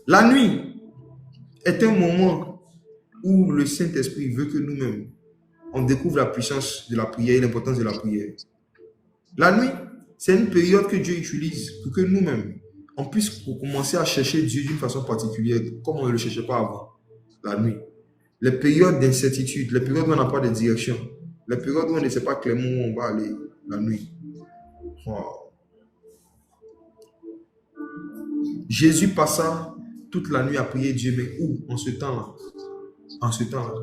La nuit est un moment où le Saint-Esprit veut que nous-mêmes, on découvre la puissance de la prière et l'importance de la prière. La nuit, c'est une période que Dieu utilise pour que nous-mêmes, on puisse commencer à chercher Dieu d'une façon particulière, comme on ne le cherchait pas avant, la nuit. les périodes d'incertitude, les périodes où on n'a pas de direction, les périodes où on ne sait pas clairement où on va aller la nuit. Wow. Jésus passa toute la nuit à prier Dieu, mais où? En ce temps-là. En ce temps-là.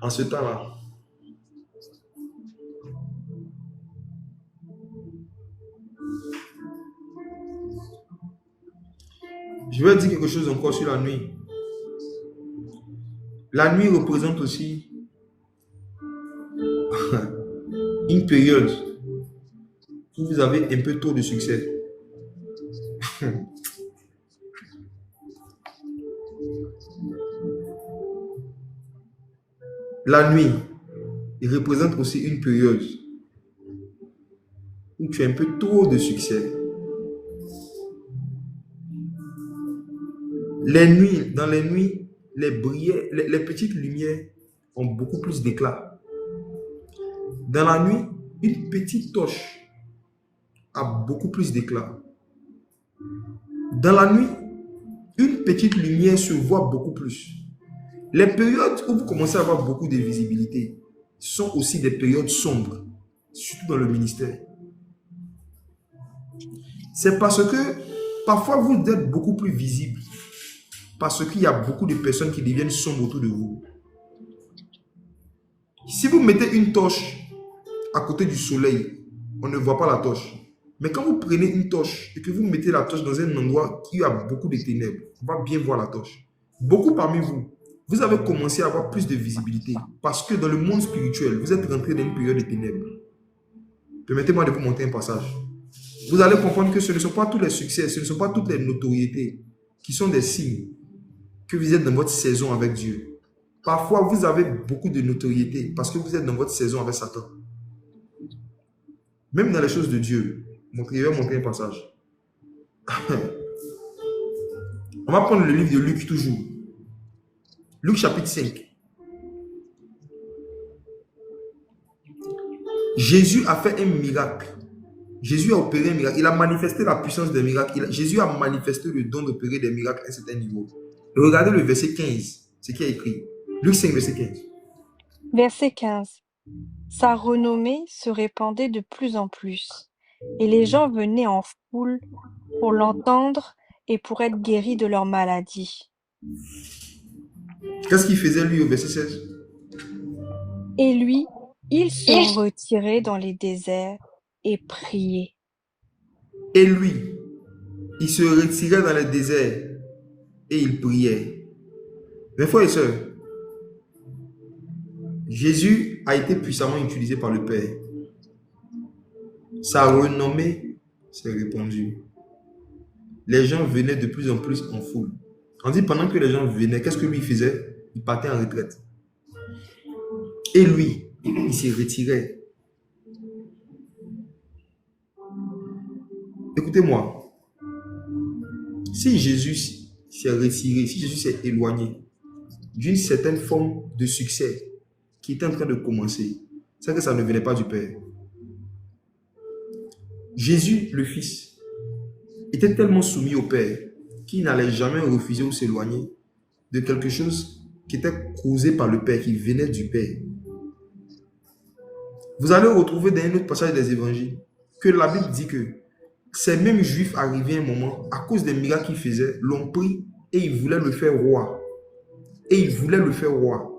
En ce temps-là. Je vais dire quelque chose encore sur la nuit. La nuit représente aussi une période où vous avez un peu trop de succès. La nuit, il représente aussi une période où tu as un peu trop de succès. Dans les nuits, les petites lumières ont beaucoup plus d'éclat. Dans la nuit, une petite torche a beaucoup plus d'éclat. Dans la nuit, une petite lumière se voit beaucoup plus. Les périodes où vous commencez à avoir beaucoup de visibilité sont aussi des périodes sombres, surtout dans le ministère. C'est parce que parfois vous êtes beaucoup plus visible, parce qu'il y a beaucoup de personnes qui deviennent sombres autour de vous. Si vous mettez une torche à côté du soleil, on ne voit pas la torche. Mais quand vous prenez une torche et que vous mettez la torche dans un endroit qui a beaucoup de ténèbres, on va bien voir la torche. Beaucoup parmi vous, vous avez commencé à avoir plus de visibilité parce que dans le monde spirituel, vous êtes rentré dans une période de ténèbres. Permettez-moi de vous montrer un passage. Vous allez comprendre que ce ne sont pas tous les succès, ce ne sont pas toutes les notoriétés qui sont des signes que vous êtes dans votre saison avec Dieu. Parfois, vous avez beaucoup de notoriété parce que vous êtes dans votre saison avec Satan. Même dans les choses de Dieu. Je vais montrer un passage. On va prendre le livre de Luc toujours. Luc chapitre 5. Jésus a fait un miracle. Jésus a opéré un miracle. Il a manifesté la puissance des miracles. Jésus a manifesté le don d'opérer des miracles à un certain niveau. Et regardez le verset 15, ce qui est écrit. Luc 5, verset 15. Verset 15. Sa renommée se répandait de plus en plus, et les gens venaient en foule pour l'entendre et pour être guéris de leur maladie. Qu'est-ce qu'il faisait lui au verset 16? Et lui, il se retirait dans les déserts et priait. Et lui, il se retirait dans les déserts et il priait. Mes frères et sœurs, Jésus a été puissamment utilisé par le Père. Sa renommée s'est répandue. Les gens venaient de plus en plus en foule. On dit pendant que les gens venaient, qu'est-ce que lui faisait? Il partait en retraite. Et lui, il s'y retirait. Écoutez-moi. Si Jésus s'est retiré, si Jésus s'est éloigné d'une certaine forme de succès qui était en train de commencer, c'est que ça ne venait pas du Père. Jésus, le Fils, était tellement soumis au Père qu'il n'allait jamais refuser ou s'éloigner de quelque chose qui était causé par le Père, qui venait du Père. Vous allez retrouver dans un autre passage des évangiles que la Bible dit que ces mêmes Juifs arrivaient à un moment, à cause des miracles qu'ils faisaient, l'ont pris et ils voulaient le faire roi. Et ils voulaient le faire roi.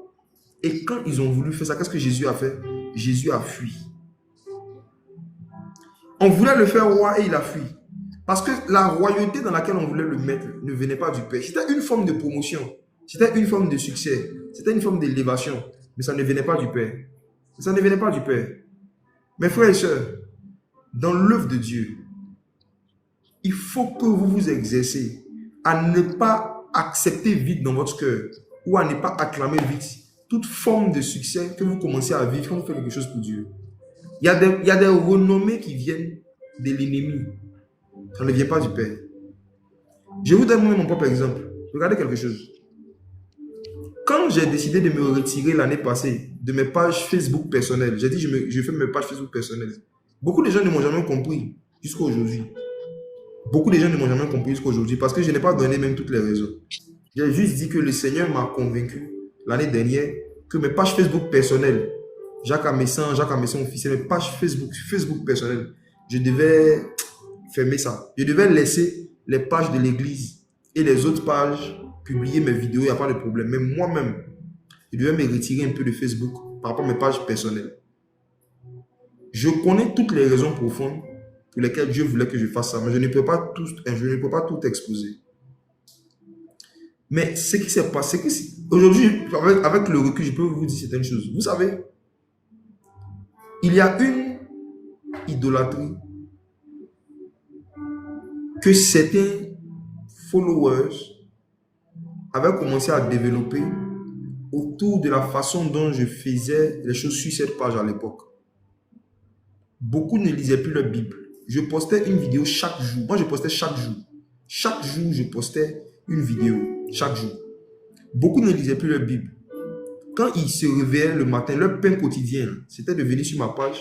Et quand ils ont voulu faire ça, qu'est-ce que Jésus a fait? Jésus a fui. On voulait le faire roi et il a fui. Parce que la royauté dans laquelle on voulait le mettre ne venait pas du Père. C'était une forme de promotion. C'était une forme de succès. C'était une forme d'élévation. Mais ça ne venait pas du Père. Ça ne venait pas du Père. Mes frères et sœurs, dans l'œuvre de Dieu, il faut que vous vous exercez à ne pas accepter vite dans votre cœur ou à ne pas acclamer vite toute forme de succès que vous commencez à vivre quand vous faites quelque chose pour Dieu. Il y a des renommées qui viennent de l'ennemi. Ça ne vient pas du Père. Je vous donne mon propre exemple. Regardez quelque chose. Quand j'ai décidé de me retirer l'année passée de mes pages Facebook personnelles, j'ai dit je fais mes pages Facebook personnelles. Beaucoup de gens ne m'ont jamais compris jusqu'à aujourd'hui. Beaucoup de gens ne m'ont jamais compris jusqu'à aujourd'hui parce que je n'ai pas donné même toutes les raisons. J'ai juste dit que le Seigneur m'a convaincu l'année dernière que mes pages Facebook personnelles, Jacques Amessan officiel, mes pages Facebook personnelles, je devais fermer ça. Je devais laisser les pages de l'église et les autres pages publier mes vidéos, il n'y a pas de problème. Mais moi-même, je devais me retirer un peu de Facebook par rapport à mes pages personnelles. Je connais toutes les raisons profondes pour lesquelles Dieu voulait que je fasse ça, mais je ne peux pas tout exposer. Mais ce qui s'est passé, aujourd'hui, avec le recul, je peux vous dire certaines choses. Vous savez, il y a une idolâtrie que certains followers avaient commencé à développer autour de la façon dont je faisais les choses sur cette page à l'époque. Beaucoup ne lisaient plus leur Bible. Je postais une vidéo chaque jour. Moi, je postais chaque jour. Chaque jour, je postais une vidéo. Chaque jour. Beaucoup ne lisaient plus leur Bible. Quand ils se réveillaient le matin, leur pain quotidien, c'était de venir sur ma page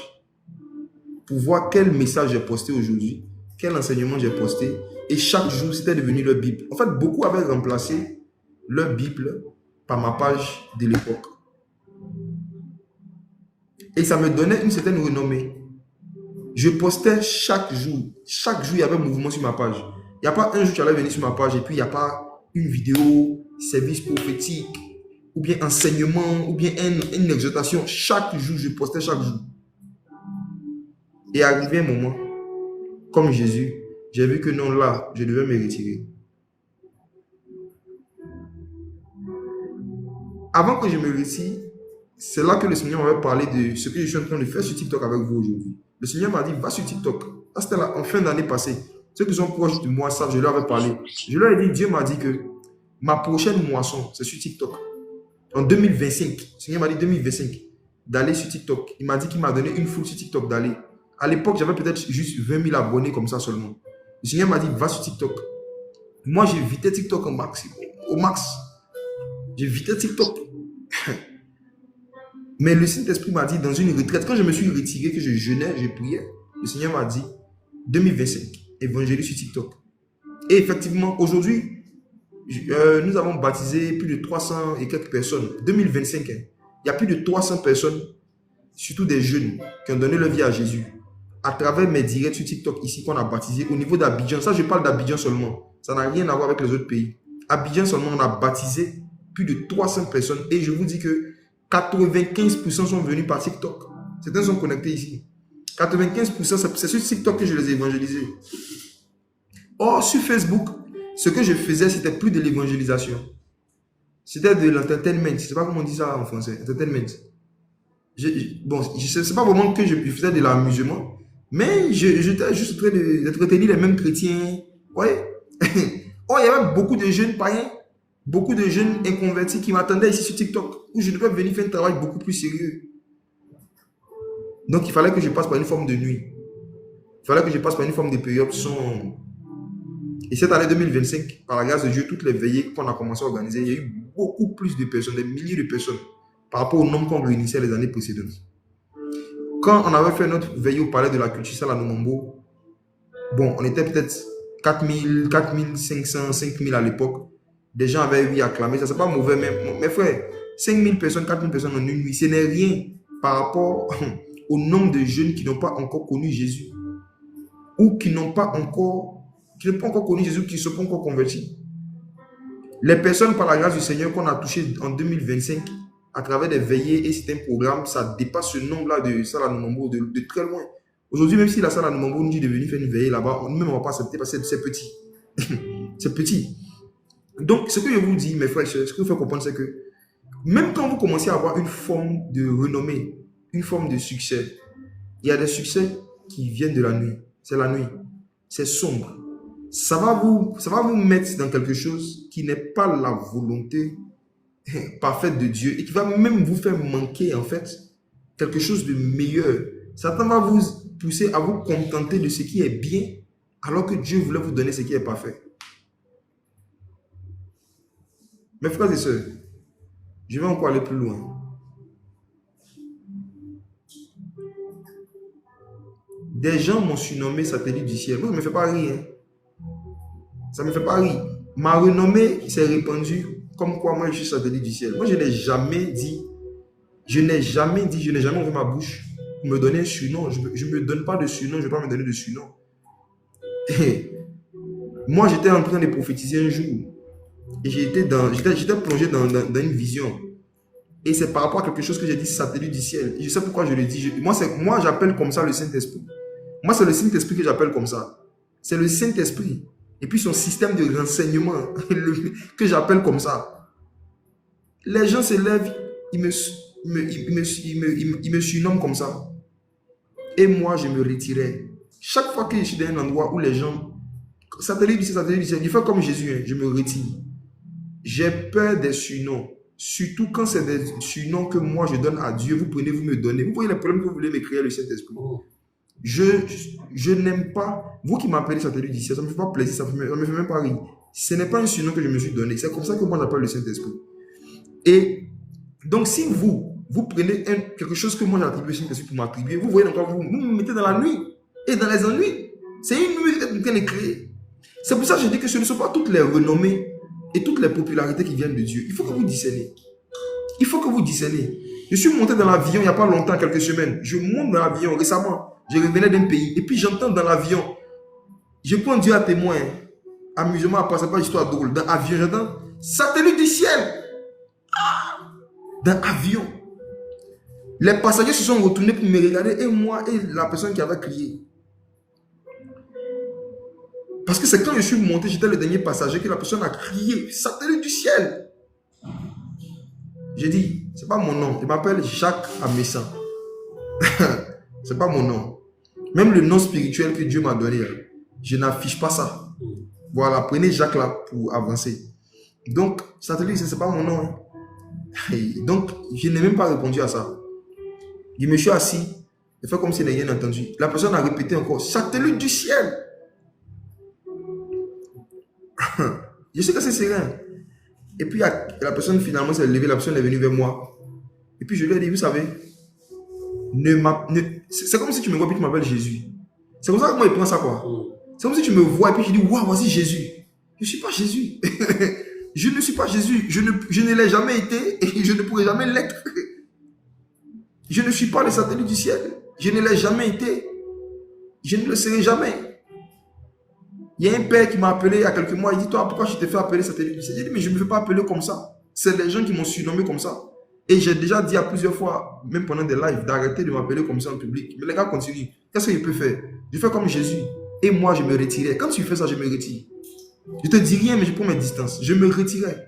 pour voir quel message j'ai posté aujourd'hui, quel enseignement j'ai posté. Et chaque jour, c'était devenu leur Bible. En fait, beaucoup avaient remplacé leur Bible par ma page de l'époque. Et ça me donnait une certaine renommée. Je postais chaque jour. Chaque jour, il y avait un mouvement sur ma page. Il n'y a pas un jour, tu allais venir sur ma page et puis il n'y a pas une vidéo, service prophétique, ou bien enseignement, ou bien une exhortation. Chaque jour, je postais chaque jour. Et arrivé un moment, comme Jésus, j'ai vu que non, là, je devais me retirer. Avant que je me retire, c'est là que le Seigneur m'avait parlé de ce que je suis en train de faire sur TikTok avec vous aujourd'hui. Le Seigneur m'a dit, va sur TikTok. Là, c'était en fin d'année passée. Ceux qui sont proches de moi savent, je leur avais parlé. Je leur ai dit, Dieu m'a dit que ma prochaine moisson, c'est sur TikTok. En 2025, le Seigneur m'a dit 2025, d'aller sur TikTok. Il m'a dit qu'il m'a donné une foule sur TikTok d'aller. À l'époque, j'avais peut-être juste 20 000 abonnés comme ça seulement. Le Seigneur m'a dit, va sur TikTok. Moi, j'évitais TikTok au max. J'évitais TikTok. Mais le Saint-Esprit m'a dit, dans une retraite, quand je me suis retiré, que je jeûnais, je priais, le Seigneur m'a dit, 2025, évangélise sur TikTok. Et effectivement, aujourd'hui, nous avons baptisé plus de 300 et quelques personnes. 2025, il y a plus de 300 personnes, surtout des jeunes, qui ont donné leur vie à Jésus. À travers mes directs sur TikTok ici qu'on a baptisé, au niveau d'Abidjan, ça je parle d'Abidjan seulement, ça n'a rien à voir avec les autres pays. Abidjan seulement, on a baptisé plus de 300 personnes et je vous dis que 95% sont venus par TikTok. Certains sont connectés ici. 95%, c'est sur TikTok que je les ai évangélisés. Or, sur Facebook, ce que je faisais, c'était plus de l'évangélisation. C'était de l'entertainment. Je ne sais pas comment on dit ça en français. Entertainment. Bon, je ne sais pas vraiment que je faisais de l'amusement, mais j'étais juste en train d'entretenir les mêmes chrétiens. Ouais. Oh, il y avait beaucoup de jeunes païens, beaucoup de jeunes inconvertis qui m'attendaient ici sur TikTok, où je devais venir faire un travail beaucoup plus sérieux. Donc, il fallait que je passe par une forme de nuit. Il fallait que je passe par une forme de période sombre. Et cette année 2025, par la grâce de Dieu, toutes les veillées qu'on a commencé à organiser, il y a eu beaucoup plus de personnes, des milliers de personnes, par rapport au nombre qu'on réunissait les années précédentes. Quand on avait fait notre veillée au palais de la culture, Salle à Numombo, bon, on était peut-être 4000, 4500, 5000 à l'époque. Des gens avaient eu à acclamer, ça c'est pas mauvais, mais mes frères, 5000 personnes, 4000 personnes en une nuit, ce n'est rien par rapport au nombre de jeunes qui n'ont pas encore connu Jésus ou qui n'ont pas encore connu Jésus, qui ne sont pas encore convertis. Les personnes par la grâce du Seigneur qu'on a touchées en 2025 à travers des veillées et certains programmes, ça dépasse ce nombre-là de Salle à Numombo de très loin. Aujourd'hui, même si la Salle à Numombo nous dit de venir faire une veillée là-bas, nous-mêmes on ne va pas accepter parce que c'est petit. C'est petit. Donc, ce que je vous dis, mes frères et sœurs, ce que je veux comprendre, c'est que même quand vous commencez à avoir une forme de renommée, une forme de succès, il y a des succès qui viennent de la nuit. C'est la nuit. C'est sombre. Ça va vous mettre dans quelque chose qui n'est pas la volonté parfaite de Dieu et qui va même vous faire manquer, en fait, quelque chose de meilleur. Satan va vous pousser à vous contenter de ce qui est bien alors que Dieu voulait vous donner ce qui est parfait. Mes frères et sœurs, je vais encore aller plus loin. Des gens m'ont surnommé satellite du ciel. Moi, ça ne me fait pas rire. Ça ne me fait pas rire. Ma renommée s'est répandue comme quoi moi je suis satellite du ciel. Moi je n'ai jamais dit, je n'ai jamais ouvert ma bouche pour me donner un surnom. Je ne me donne pas de surnom, je ne vais pas me donner de surnom. Et moi j'étais en train de prophétiser un jour et j'étais plongé dans une vision. Et c'est par rapport à quelque chose que j'ai dit, satellite du ciel. Et je sais pourquoi je le dis. Moi j'appelle comme ça le Saint-Esprit. Moi c'est le Saint-Esprit que j'appelle comme ça. C'est le Saint-Esprit. Et puis son système de renseignement que j'appelle comme ça. Les gens se lèvent, ils me surnomment comme ça. Et moi, je me retirais. Chaque fois que je suis dans un endroit où les gens... Satellite du ciel, je fais comme Jésus, hein, je me retire. J'ai peur des surnoms. Surtout quand c'est des surnoms que moi je donne à Dieu, vous prenez, vous me donnez. Vous voyez les problèmes que vous voulez me créer, le Saint-Esprit. Je n'aime pas, vous qui m'appelez satellite du ciel, ça ne me fait pas plaisir, ça ne me fait même pas rire. Ce n'est pas un surnom que je me suis donné. C'est comme ça que moi j'appelle le Saint-Esprit. Et donc si vous prenez quelque chose que moi j'ai attribué au Saint-Esprit pour m'attribuer, vous voyez encore, vous me mettez dans la nuit et dans les ennuis. C'est une nuit que vous êtes en train de créer. C'est pour ça que je dis que ce ne sont pas toutes les renommées et toutes les popularités qui viennent de Dieu. Il faut que vous discernez. Il faut que vous discernez. Je suis monté dans l'avion il n'y a pas longtemps, quelques semaines. Je monte dans l'avion récemment. Je revenais d'un pays et puis j'entends dans l'avion, je prends Dieu à témoin, amusement à passer, pas histoire drôle. Dans l'avion, j'entends satellite du ciel. Dans l'avion. Les passagers se sont retournés pour me regarder et moi et la personne qui avait crié. Parce que c'est quand je suis monté, j'étais le dernier passager que la personne a crié satellite du ciel. J'ai dit, c'est pas mon nom. Il m'appelle Jacques Amessan. C'est pas mon nom. Même le nom spirituel que Dieu m'a donné, je n'affiche pas ça. Voilà, prenez Jacques là pour avancer. Donc, satellite, c'est pas mon nom. Hein. Donc, je n'ai même pas répondu à ça. Je me suis assis, j'ai fait comme si je n'avais rien entendu. La personne a répété encore, satellite du ciel. Je sais que c'est serein. Et puis, la personne finalement s'est levée, la personne est venue vers moi. Et puis, je lui ai dit, vous savez, c'est comme si tu me vois et tu m'appelles Jésus. C'est comme ça que moi, je prends ça, quoi. C'est comme si tu me vois et puis tu dis, waouh, voici Jésus. Je ne suis pas Jésus. Je ne suis pas Jésus. Je ne l'ai jamais été et je ne pourrai jamais l'être. Je ne suis pas le satellite du ciel. Je ne l'ai jamais été. Je ne le serai jamais. Il y a un père qui m'a appelé il y a quelques mois. Il dit, toi, pourquoi je te fais appeler satellite du ciel? J'ai dit, mais je ne me fais pas appeler comme ça. C'est les gens qui m'ont surnommé comme ça. Et j'ai déjà dit à plusieurs fois, même pendant des lives, d'arrêter de m'appeler comme ça en public. Mais les gars continuent. Qu'est-ce qu'il peut faire? Je fais comme Jésus. Et moi, je me retirais. Quand tu fais ça, je me retire. Je te dis rien, mais je prends mes distances. Je me retirais.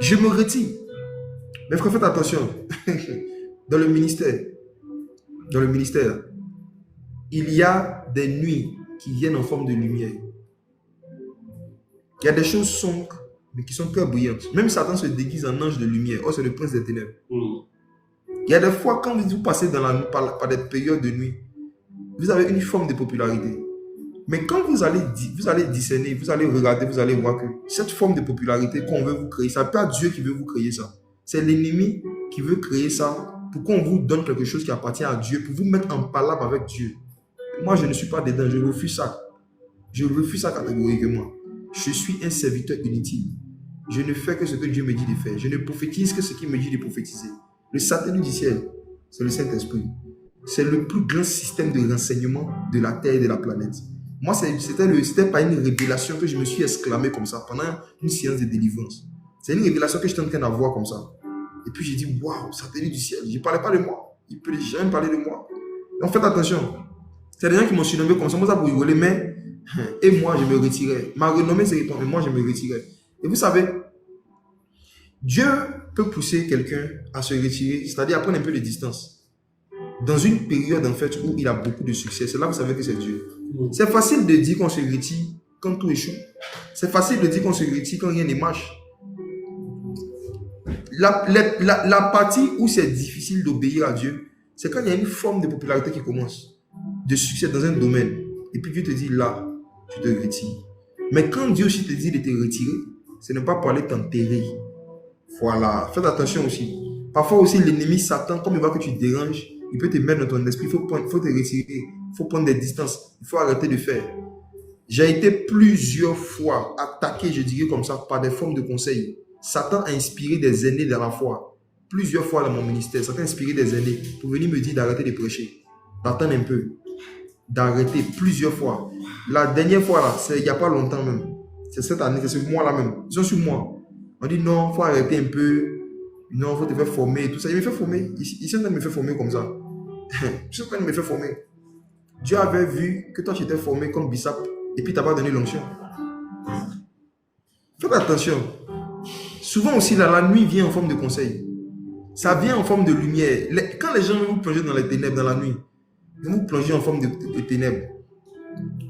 Je me retire. Mais frère, faites attention. Dans le ministère, il y a des nuits qui viennent en forme de lumière. Il y a des choses sombres, mais qui sont très brillantes. Même Satan se déguise en ange de lumière. Oh, c'est le prince des ténèbres. Il y a des fois, quand vous passez par des périodes de nuit, vous avez une forme de popularité. Mais quand vous allez discerner, vous allez regarder, vous allez voir que cette forme de popularité qu'on veut vous créer, ce n'est pas Dieu qui veut vous créer ça. C'est l'ennemi qui veut créer ça pour qu'on vous donne quelque chose qui appartient à Dieu, pour vous mettre en palabre avec Dieu. Moi, je ne suis pas dedans, je refuse ça. Je refuse ça catégoriquement. Je suis un serviteur inutile. Je ne fais que ce que Dieu me dit de faire. Je ne prophétise que ce qu'il me dit de prophétiser. Le satellite du ciel, c'est le Saint-Esprit. C'est le plus grand système de renseignement de la Terre et de la planète. Moi, c'était pas une révélation que je me suis exclamé comme ça pendant une séance de délivrance. C'est une révélation que j'étais en train d'avoir comme ça. Et puis j'ai dit, waouh, satellite du ciel. Je ne parlais pas de moi. Il ne peut jamais parler de moi. Donc faites attention. C'est des gens qui m'ont surnommé comme ça. Moi, ça pour rigoler, mais. Et moi, je me retirais. Ma renommée se répand, mais moi, je me retirais. Et vous savez, Dieu peut pousser quelqu'un à se retirer, c'est-à-dire à prendre un peu de distance. Dans une période, en fait, où il a beaucoup de succès. C'est là que vous savez que c'est Dieu. C'est facile de dire qu'on se retire quand tout échoue. C'est facile de dire qu'on se retire quand rien ne marche. La partie où c'est difficile d'obéir à Dieu, c'est quand il y a une forme de popularité qui commence, de succès dans un domaine. Et puis Dieu te dit, là, tu te retires. Mais quand Dieu aussi te dit de te retirer, ce n'est pas pour aller t'enterrer. Voilà, faites attention aussi. Parfois aussi, l'ennemi Satan, comme il voit que tu déranges, il peut te mettre dans ton esprit, il faut te retirer, il faut prendre des distances, il faut arrêter de faire. J'ai été plusieurs fois attaqué, je dirais comme ça, par des formes de conseils. Satan a inspiré des aînés dans la foi. Plusieurs fois dans mon ministère, Satan a inspiré des aînés pour venir me dire d'arrêter de prêcher, d'attendre un peu, d'arrêter plusieurs fois. La dernière fois, là, c'est il n'y a pas longtemps même. C'est cette année, c'est ce mois-là même. Ils sont sur moi. On dit non, il faut arrêter un peu. Non, il faut te faire former et tout ça. Il me fait former. Ils sont en train de me faire former comme ça. Ils sont en train de me faire former. Dieu avait vu que toi, tu étais formé comme Bissap et puis tu n'as pas donné l'onction. Faites attention. Souvent aussi, la nuit vient en forme de conseil. Ça vient en forme de lumière. Quand les gens vous plongent dans les ténèbres dans la nuit, ils vous plongez en forme de ténèbres.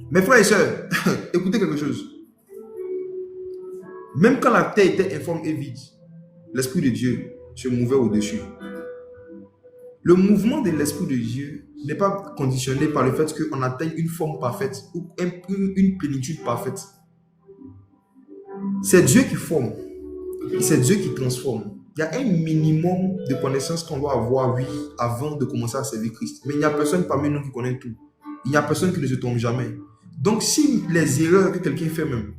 Mes frères et sœurs, écoutez quelque chose. Même quand la terre était informe et vide, l'Esprit de Dieu se mouvait au-dessus. Le mouvement de l'Esprit de Dieu n'est pas conditionné par le fait qu'on atteigne une forme parfaite ou une plénitude parfaite. C'est Dieu qui forme. C'est Dieu qui transforme. Il y a un minimum de connaissances qu'on doit avoir, oui, avant de commencer à servir Christ. Mais il n'y a personne parmi nous qui connaît tout. Il n'y a personne qui ne se trompe jamais. Donc, si les erreurs que quelqu'un fait même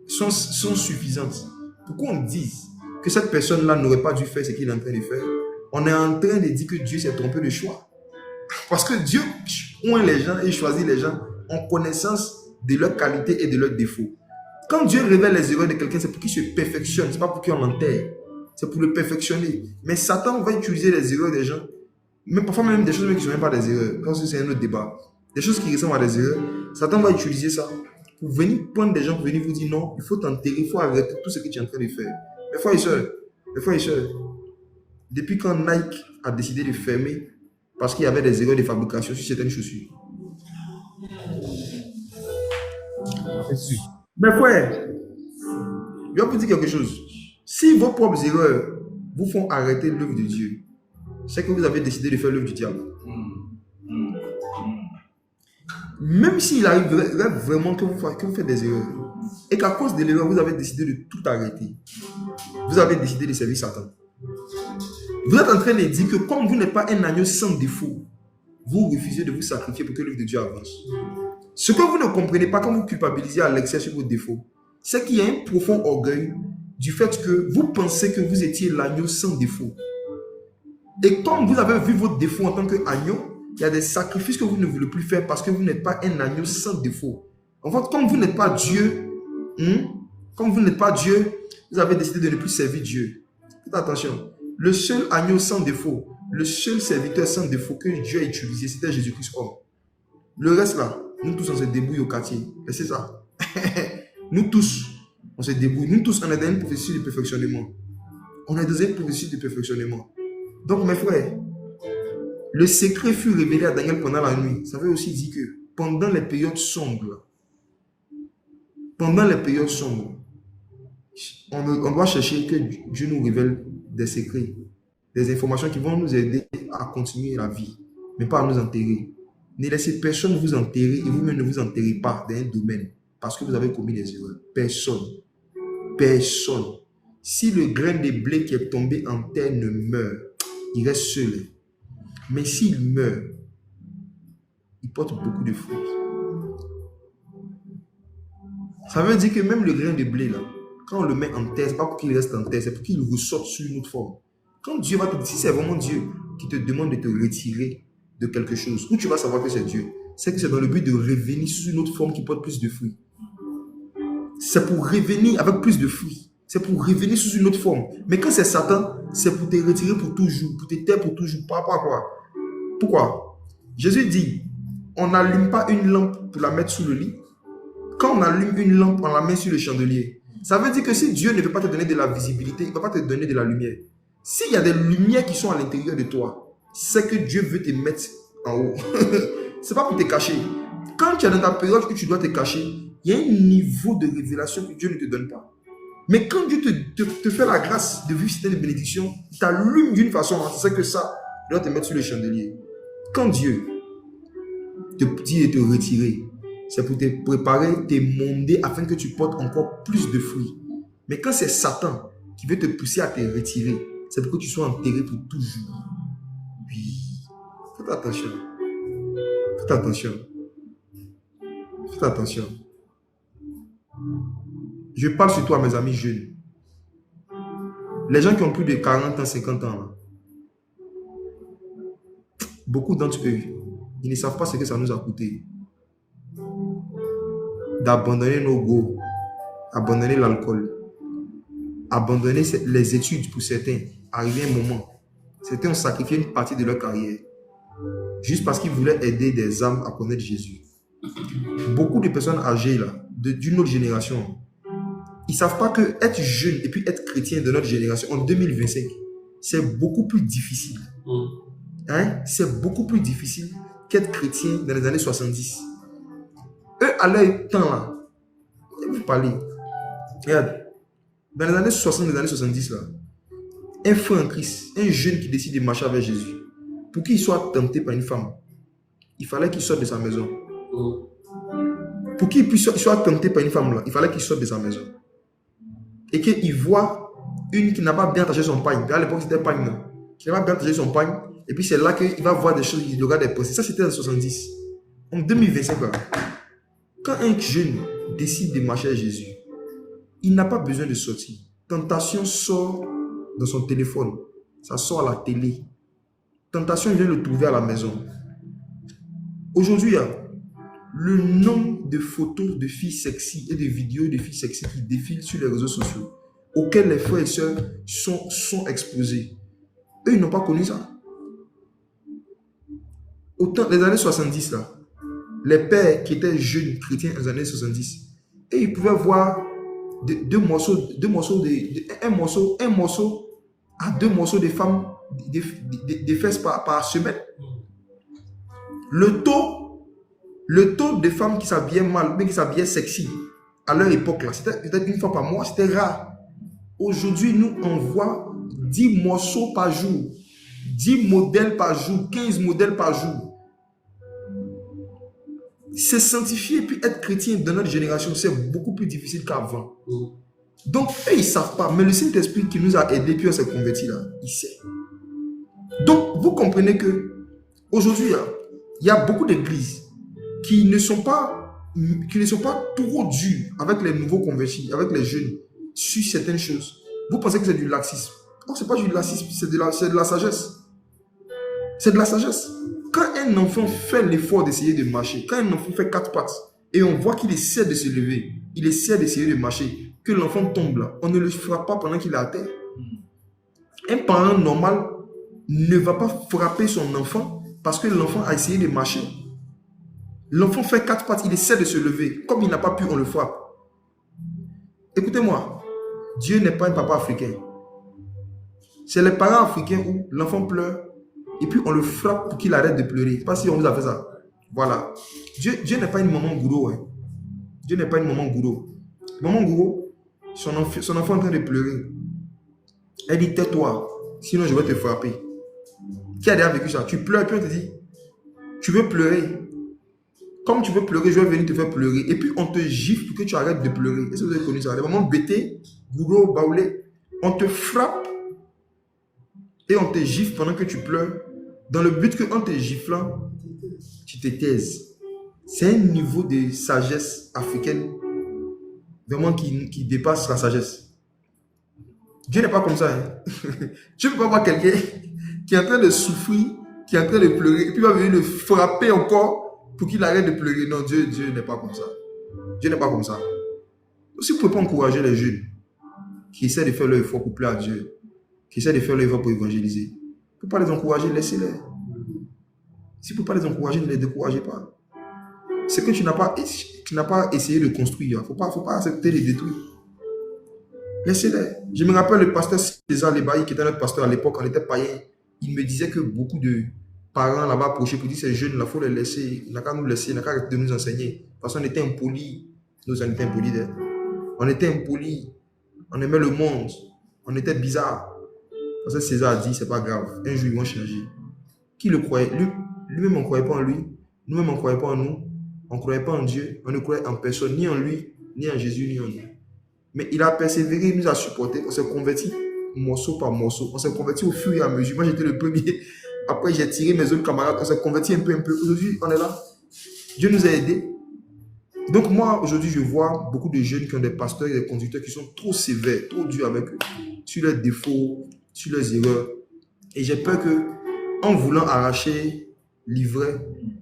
sont suffisantes, pourquoi on dit que cette personne-là n'aurait pas dû faire ce qu'il est en train de faire? On est en train de dire que Dieu s'est trompé de choix. Parce que Dieu oint les gens et choisit les gens en connaissance de leurs qualités et de leurs défauts. Quand Dieu révèle les erreurs de quelqu'un, c'est pour qu'il se perfectionne, ce n'est pas pour qu'il en enterre. C'est pour le perfectionner. Mais Satan va utiliser les erreurs des gens, même parfois même des choses qui ne sont même pas des erreurs. Quand c'est un autre débat. Des choses qui ressemblent à des erreurs, Satan va utiliser ça pour venir prendre des gens, pour venir vous dire non, il faut t'enterrer, il faut arrêter tout ce que tu es en train de faire. Mes frères et sœurs, depuis quand Nike a décidé de fermer parce qu'il y avait des erreurs de fabrication sur certaines chaussures. Mes frères, je vais vous dire quelque chose. Si vos propres erreurs vous font arrêter l'œuvre de Dieu, c'est que vous avez décidé de faire l'œuvre du diable. Même s'il arriverait vraiment que vous faites des erreurs et qu'à cause de l'erreur, vous avez décidé de tout arrêter, vous avez décidé de servir Satan. Vous êtes en train de dire que comme vous n'êtes pas un agneau sans défaut, vous refusez de vous sacrifier pour que l'œuvre de Dieu avance. Ce que vous ne comprenez pas quand vous culpabilisez à l'excès sur vos défauts, c'est qu'il y a un profond orgueil du fait que vous pensez que vous étiez l'agneau sans défaut. Et comme vous avez vu votre défaut en tant qu'agneau, il y a des sacrifices que vous ne voulez plus faire parce que vous n'êtes pas un agneau sans défaut. En fait, comme vous n'êtes pas Dieu, vous avez décidé de ne plus servir Dieu. Faites attention. Le seul agneau sans défaut, le seul serviteur sans défaut que Dieu a utilisé, c'était Jésus-Christ homme. Le reste là, nous tous on se débrouille au quartier. Et c'est ça. Nous tous, on se débrouille. Nous tous, on est dans une processus de perfectionnement. On est dans un processus de perfectionnement. Donc mes frères, le secret fut révélé à Daniel pendant la nuit. Ça veut aussi dire que pendant les périodes sombres, on doit chercher que Dieu nous révèle des secrets, des informations qui vont nous aider à continuer la vie, mais pas à nous enterrer. Ne laissez personne vous enterrer et vous-même ne vous enterrez pas dans un domaine parce que vous avez commis des erreurs. Personne. Si le grain de blé qui est tombé en terre ne meurt, il reste seul. Mais s'il meurt, il porte beaucoup de fruits. Ça veut dire que même le grain de blé, là, quand on le met en terre, ce n'est pas pour qu'il reste en terre, c'est pour qu'il ressorte sur une autre forme. Quand Dieu va te dire, si c'est vraiment Dieu qui te demande de te retirer de quelque chose, où tu vas savoir que c'est Dieu, c'est que c'est dans le but de revenir sous une autre forme qui porte plus de fruits. C'est pour revenir avec plus de fruits. C'est pour revenir sous une autre forme. Mais quand c'est Satan, c'est pour te retirer pour toujours, pour te taire pour toujours. Pourquoi? Jésus dit, on n'allume pas une lampe pour la mettre sous le lit. Quand on allume une lampe, on la met sur le chandelier. Ça veut dire que si Dieu ne veut pas te donner de la visibilité, il ne va pas te donner de la lumière. S'il y a des lumières qui sont à l'intérieur de toi, c'est que Dieu veut te mettre en haut. Ce n'est pas pour te cacher. Quand tu es dans ta période où tu dois te cacher, il y a un niveau de révélation que Dieu ne te donne pas. Mais quand Dieu te fait la grâce de vivre cette bénédiction, il t'allume d'une façon, c'est que ça doit te mettre sur le chandelier. Quand Dieu te dit de te retirer, c'est pour te préparer, te monder afin que tu portes encore plus de fruits. Mais quand c'est Satan qui veut te pousser à te retirer, c'est pour que tu sois enterré pour toujours. Oui. Faites attention. Faites attention. Faites attention. Je parle surtout à mes amis jeunes. Les gens qui ont plus de 40 ans, 50 ans, là, beaucoup d'entre eux, ils ne savent pas ce que ça nous a coûté d'abandonner nos go, abandonner l'alcool, abandonner les études pour certains. Arrivé un moment, certains ont sacrifié une partie de leur carrière juste parce qu'ils voulaient aider des âmes à connaître Jésus. Beaucoup de personnes âgées là, d'une autre génération, ils ne savent pas que être jeune et puis être chrétien de notre génération en 2025, c'est beaucoup plus difficile. Hein? C'est beaucoup plus difficile qu'être chrétien dans les années 70. Eux, à leur temps là, vous parlez. Regarde, dans les années 60, les années 70 là, un frère en Christ, un jeune qui décide de marcher avec Jésus, pour qu'il soit tenté par une femme, il fallait qu'il sorte de sa maison. Pour qu'il puisse soit tenté par une femme là, il fallait qu'il sorte de sa maison. Et qu'il voit une qui n'a pas bien attaché son pagne. À l'époque, c'était pagne, non? Qui n'a pas bien attaché son pagne. Et puis c'est là qu'il va voir des choses, il aura des pensées. Ça, c'était en 70. En 2025, là, quand un jeune décide de marcher à Jésus, il n'a pas besoin de sortir. Tentation sort dans son téléphone. Ça sort à la télé. Tentation, il vient le trouver à la maison. Aujourd'hui, le nombre de photos de filles sexy et de vidéos de filles sexy qui défilent sur les réseaux sociaux, auxquels les frères et sœurs sont exposés. Eux, ils n'ont pas connu ça. Autant les années 70, là, les pères qui étaient jeunes chrétiens dans les années 70, et ils pouvaient voir un morceau à 2 morceaux de femmes, des fesses par semaine. Le taux de femmes qui s'habillaient mal, mais qui s'habillaient sexy, à leur époque, là, c'était peut-être une fois par mois, c'était rare. Aujourd'hui, nous, on voit 10 morceaux par jour, 10 modèles par jour, 15 modèles par jour. Se sanctifier et puis être chrétien dans notre génération, c'est beaucoup plus difficile qu'avant. Donc, eux, ils ne savent pas, mais le Saint-Esprit qui nous a aidés, puis on s'est convertis là, il sait. Donc, vous comprenez que aujourd'hui, il y a beaucoup d'églises qui ne sont pas trop dures avec les nouveaux convertis, avec les jeunes, sur certaines choses. Vous pensez que c'est du laxisme. Non, ce n'est pas du laxisme, c'est de la sagesse. C'est de la sagesse. Quand un enfant fait l'effort d'essayer de marcher, quand un enfant fait 4 pattes, et on voit qu'il essaie de se lever, il essaie d'essayer de marcher, que l'enfant tombe là, on ne le frappe pas pendant qu'il est à terre. Un parent normal ne va pas frapper son enfant parce que l'enfant a essayé de marcher. L'enfant fait 4 pattes, il essaie de se lever. Comme il n'a pas pu, on le frappe. Écoutez-moi, Dieu n'est pas un papa africain. C'est les parents africains où l'enfant pleure et puis on le frappe pour qu'il arrête de pleurer. Je ne sais pas si on vous a fait ça. Voilà. Dieu n'est pas une maman gourou. Hein. Dieu n'est pas une maman gourou. Maman gourou, son enfant est en train de pleurer. Elle dit, tais-toi, sinon je vais te frapper. Qui a déjà vécu ça? Tu pleures, puis on te dit, tu veux pleurer. Comme tu veux pleurer, je vais venir te faire pleurer. Et puis on te gifle pour que tu arrêtes de pleurer. Est-ce que vous avez connu ça? Les mamans bêtées, gourou, baoulé, on te frappe et on te gifle pendant que tu pleures, dans le but qu'en te giflant, tu te taises. C'est un niveau de sagesse africaine vraiment qui dépasse la sagesse. Dieu n'est pas comme ça. Hein. Tu ne peux pas voir quelqu'un qui est en train de souffrir, qui est en train de pleurer, et puis va venir le frapper encore pour qu'il arrête de pleurer. Non, Dieu n'est pas comme ça. Dieu n'est pas comme ça. Si vous ne pouvez pas encourager les jeunes qui essaient de faire leur effort pour plaire à Dieu, qui essaient de faire leur effort pour évangéliser, vous ne pouvez pas les encourager, laissez-les. Si vous ne pouvez pas les encourager, ne les découragez pas. Ce que tu n'as pas essayé de construire, il ne faut pas accepter de les détruire. Laissez-les. Je me rappelle le pasteur César Lebaï, qui était notre pasteur à l'époque, on était païens. Il me disait que beaucoup de parents là-bas approchaient pour dire ces jeunes-là, il faut les laisser. Il n'a qu'à nous laisser, il n'a qu'à arrêter de nous enseigner. Parce qu'on était impolis. Nous, on était impolis. On était impolis. On aimait le monde. On était bizarres. Parce que César a dit, c'est pas grave. Un jour, ils vont changer. Qui le croyait? Lui-même, on ne croyait pas en lui. Nous-mêmes, on ne croyait pas en nous. On ne croyait pas en Dieu. On ne croyait en personne, ni en lui, ni en Jésus, ni en nous. Mais il a persévéré, il nous a supportés. On s'est convertis morceau par morceau. On s'est convertis au fur et à mesure. Moi, j'étais le premier. Après, j'ai tiré mes autres camarades. On s'est convertis un peu. Aujourd'hui, on est là. Dieu nous a aidés. Donc, moi, aujourd'hui, je vois beaucoup de jeunes qui ont des pasteurs et des conducteurs qui sont trop sévères, trop durs avec eux. sur leurs défauts, sur leurs erreurs. Et j'ai peur que, en voulant arracher l'ivraie,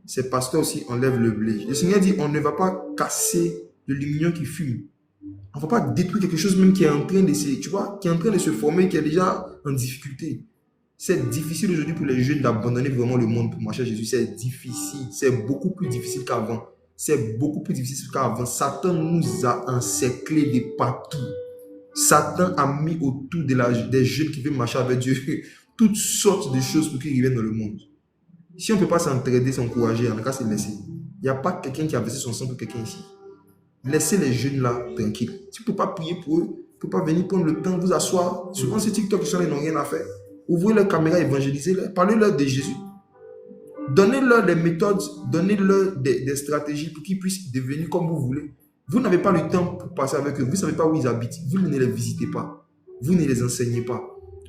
ces pasteurs aussi enlèvent le blé. Le Seigneur dit, on ne va pas casser le lumignon qui fume. On ne va pas détruire quelque chose même qui est en train de se, tu vois, qui est en train de se former, qui est déjà en difficulté. C'est difficile aujourd'hui pour les jeunes d'abandonner vraiment le monde pour marcher à Jésus. C'est difficile. C'est beaucoup plus difficile qu'avant. C'est beaucoup plus difficile qu'avant. Satan nous a encerclés de partout. Satan a mis autour des jeunes qui veulent marcher avec Dieu toutes sortes de choses pour qu'ils reviennent dans le monde. Si on ne peut pas s'entraider, s'encourager, en tout cas, c'est laisser. Il n'y a pas quelqu'un qui a versé son sang pour quelqu'un ici. Laissez les jeunes là tranquilles. Tu ne peux pas prier pour eux. Tu ne peux pas venir prendre le temps de vous asseoir. Souvent, ces TikTok, ils n'ont rien à faire. Ouvrez leur caméra, évangélisez-leur. Parlez-leur de Jésus. Donnez-leur des méthodes, donnez-leur des stratégies pour qu'ils puissent devenir comme vous voulez. Vous n'avez pas le temps pour passer avec eux. Vous ne savez pas où ils habitent. Vous ne les visitez pas. Vous ne les enseignez pas.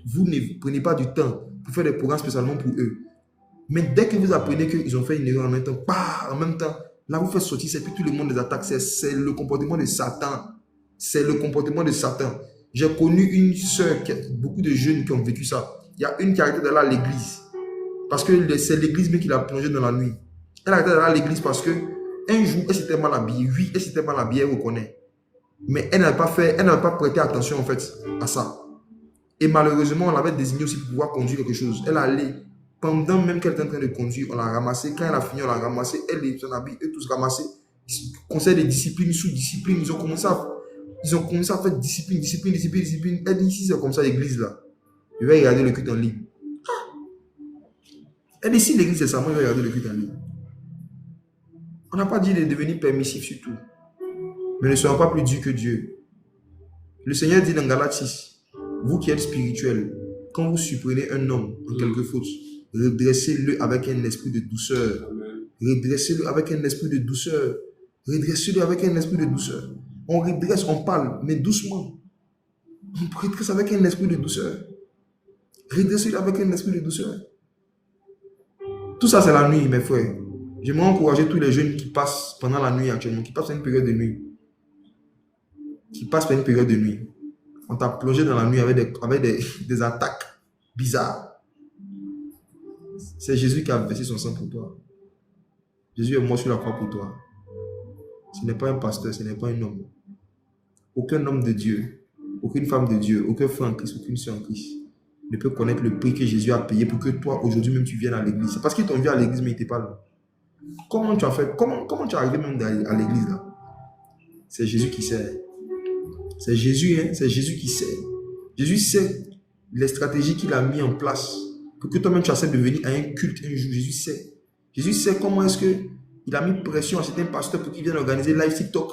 Vous ne prenez pas du temps pour faire des programmes spécialement pour eux. Mais dès que vous apprenez qu'ils ont fait une erreur en même temps, là vous faites sortir, c'est puis tout le monde les attaque. C'est le comportement de Satan. C'est le comportement de Satan. J'ai connu une soeur, beaucoup de jeunes qui ont vécu ça. Il y a une qui a arrêté d'aller à l'église. Parce que c'est l'église même qui l'a plongée dans la nuit. Elle a arrêté d'aller à l'église parce que un jour, elle s'était mal habillée. Oui, elle s'était mal habillée, elle reconnaît. Mais elle n'avait pas prêté attention en fait à ça. Et malheureusement, on l'avait désignée aussi pour pouvoir conduire quelque chose. Elle allait, pendant même qu'elle était en train de conduire, on l'a ramassée. Quand elle a fini, on l'a ramassée. Elle et son habit, eux tous ramassés. Conseil de discipline, sous discipline, ils ont commencé à faire discipline. Elle dit, si c'est comme ça l'église là, je vais regarder le culte en ligne. Elle dit, si l'église c'est ça, moi je vais regarder le culte en ligne. On n'a pas dit de devenir permissif sur tout. Mais ne soyons pas plus durs que Dieu. Le Seigneur dit dans Galates 6, vous qui êtes spirituels, quand vous surprenez un homme en quelque faute, redressez-le avec un esprit de douceur. Redressez-le avec un esprit de douceur. Redressez-le avec un esprit de douceur. On redresse, on parle, mais doucement. On redresse avec un esprit de douceur. Redressez-le avec un esprit de douceur. Tout ça, c'est la nuit, mes frères. J'aimerais encourager tous les jeunes qui passent pendant la nuit actuellement, qui passent une période de nuit. Qui passent par une période de nuit. On t'a plongé dans la nuit avec des attaques bizarres. C'est Jésus qui a versé son sang pour toi. Jésus est mort sur la croix pour toi. Ce n'est pas un pasteur, ce n'est pas un homme. Aucun homme de Dieu, aucune femme de Dieu, aucun frère en Christ, aucune soeur en Christ ne peut connaître le prix que Jésus a payé pour que toi, aujourd'hui même, tu viennes à l'église. C'est parce qu'ils t'ont vu à l'église, mais ils n'étaient pas là. Comment tu as fait? Comment tu es arrivé même à l'église là? C'est Jésus qui sait. C'est Jésus, hein? C'est Jésus qui sait. Jésus sait les stratégies qu'il a mis en place pour que toi-même tu acceptes de venir à un culte un jour. Jésus sait. Jésus sait comment est-ce qu'il a mis pression à certains pasteurs pour qu'ils viennent organiser live TikTok.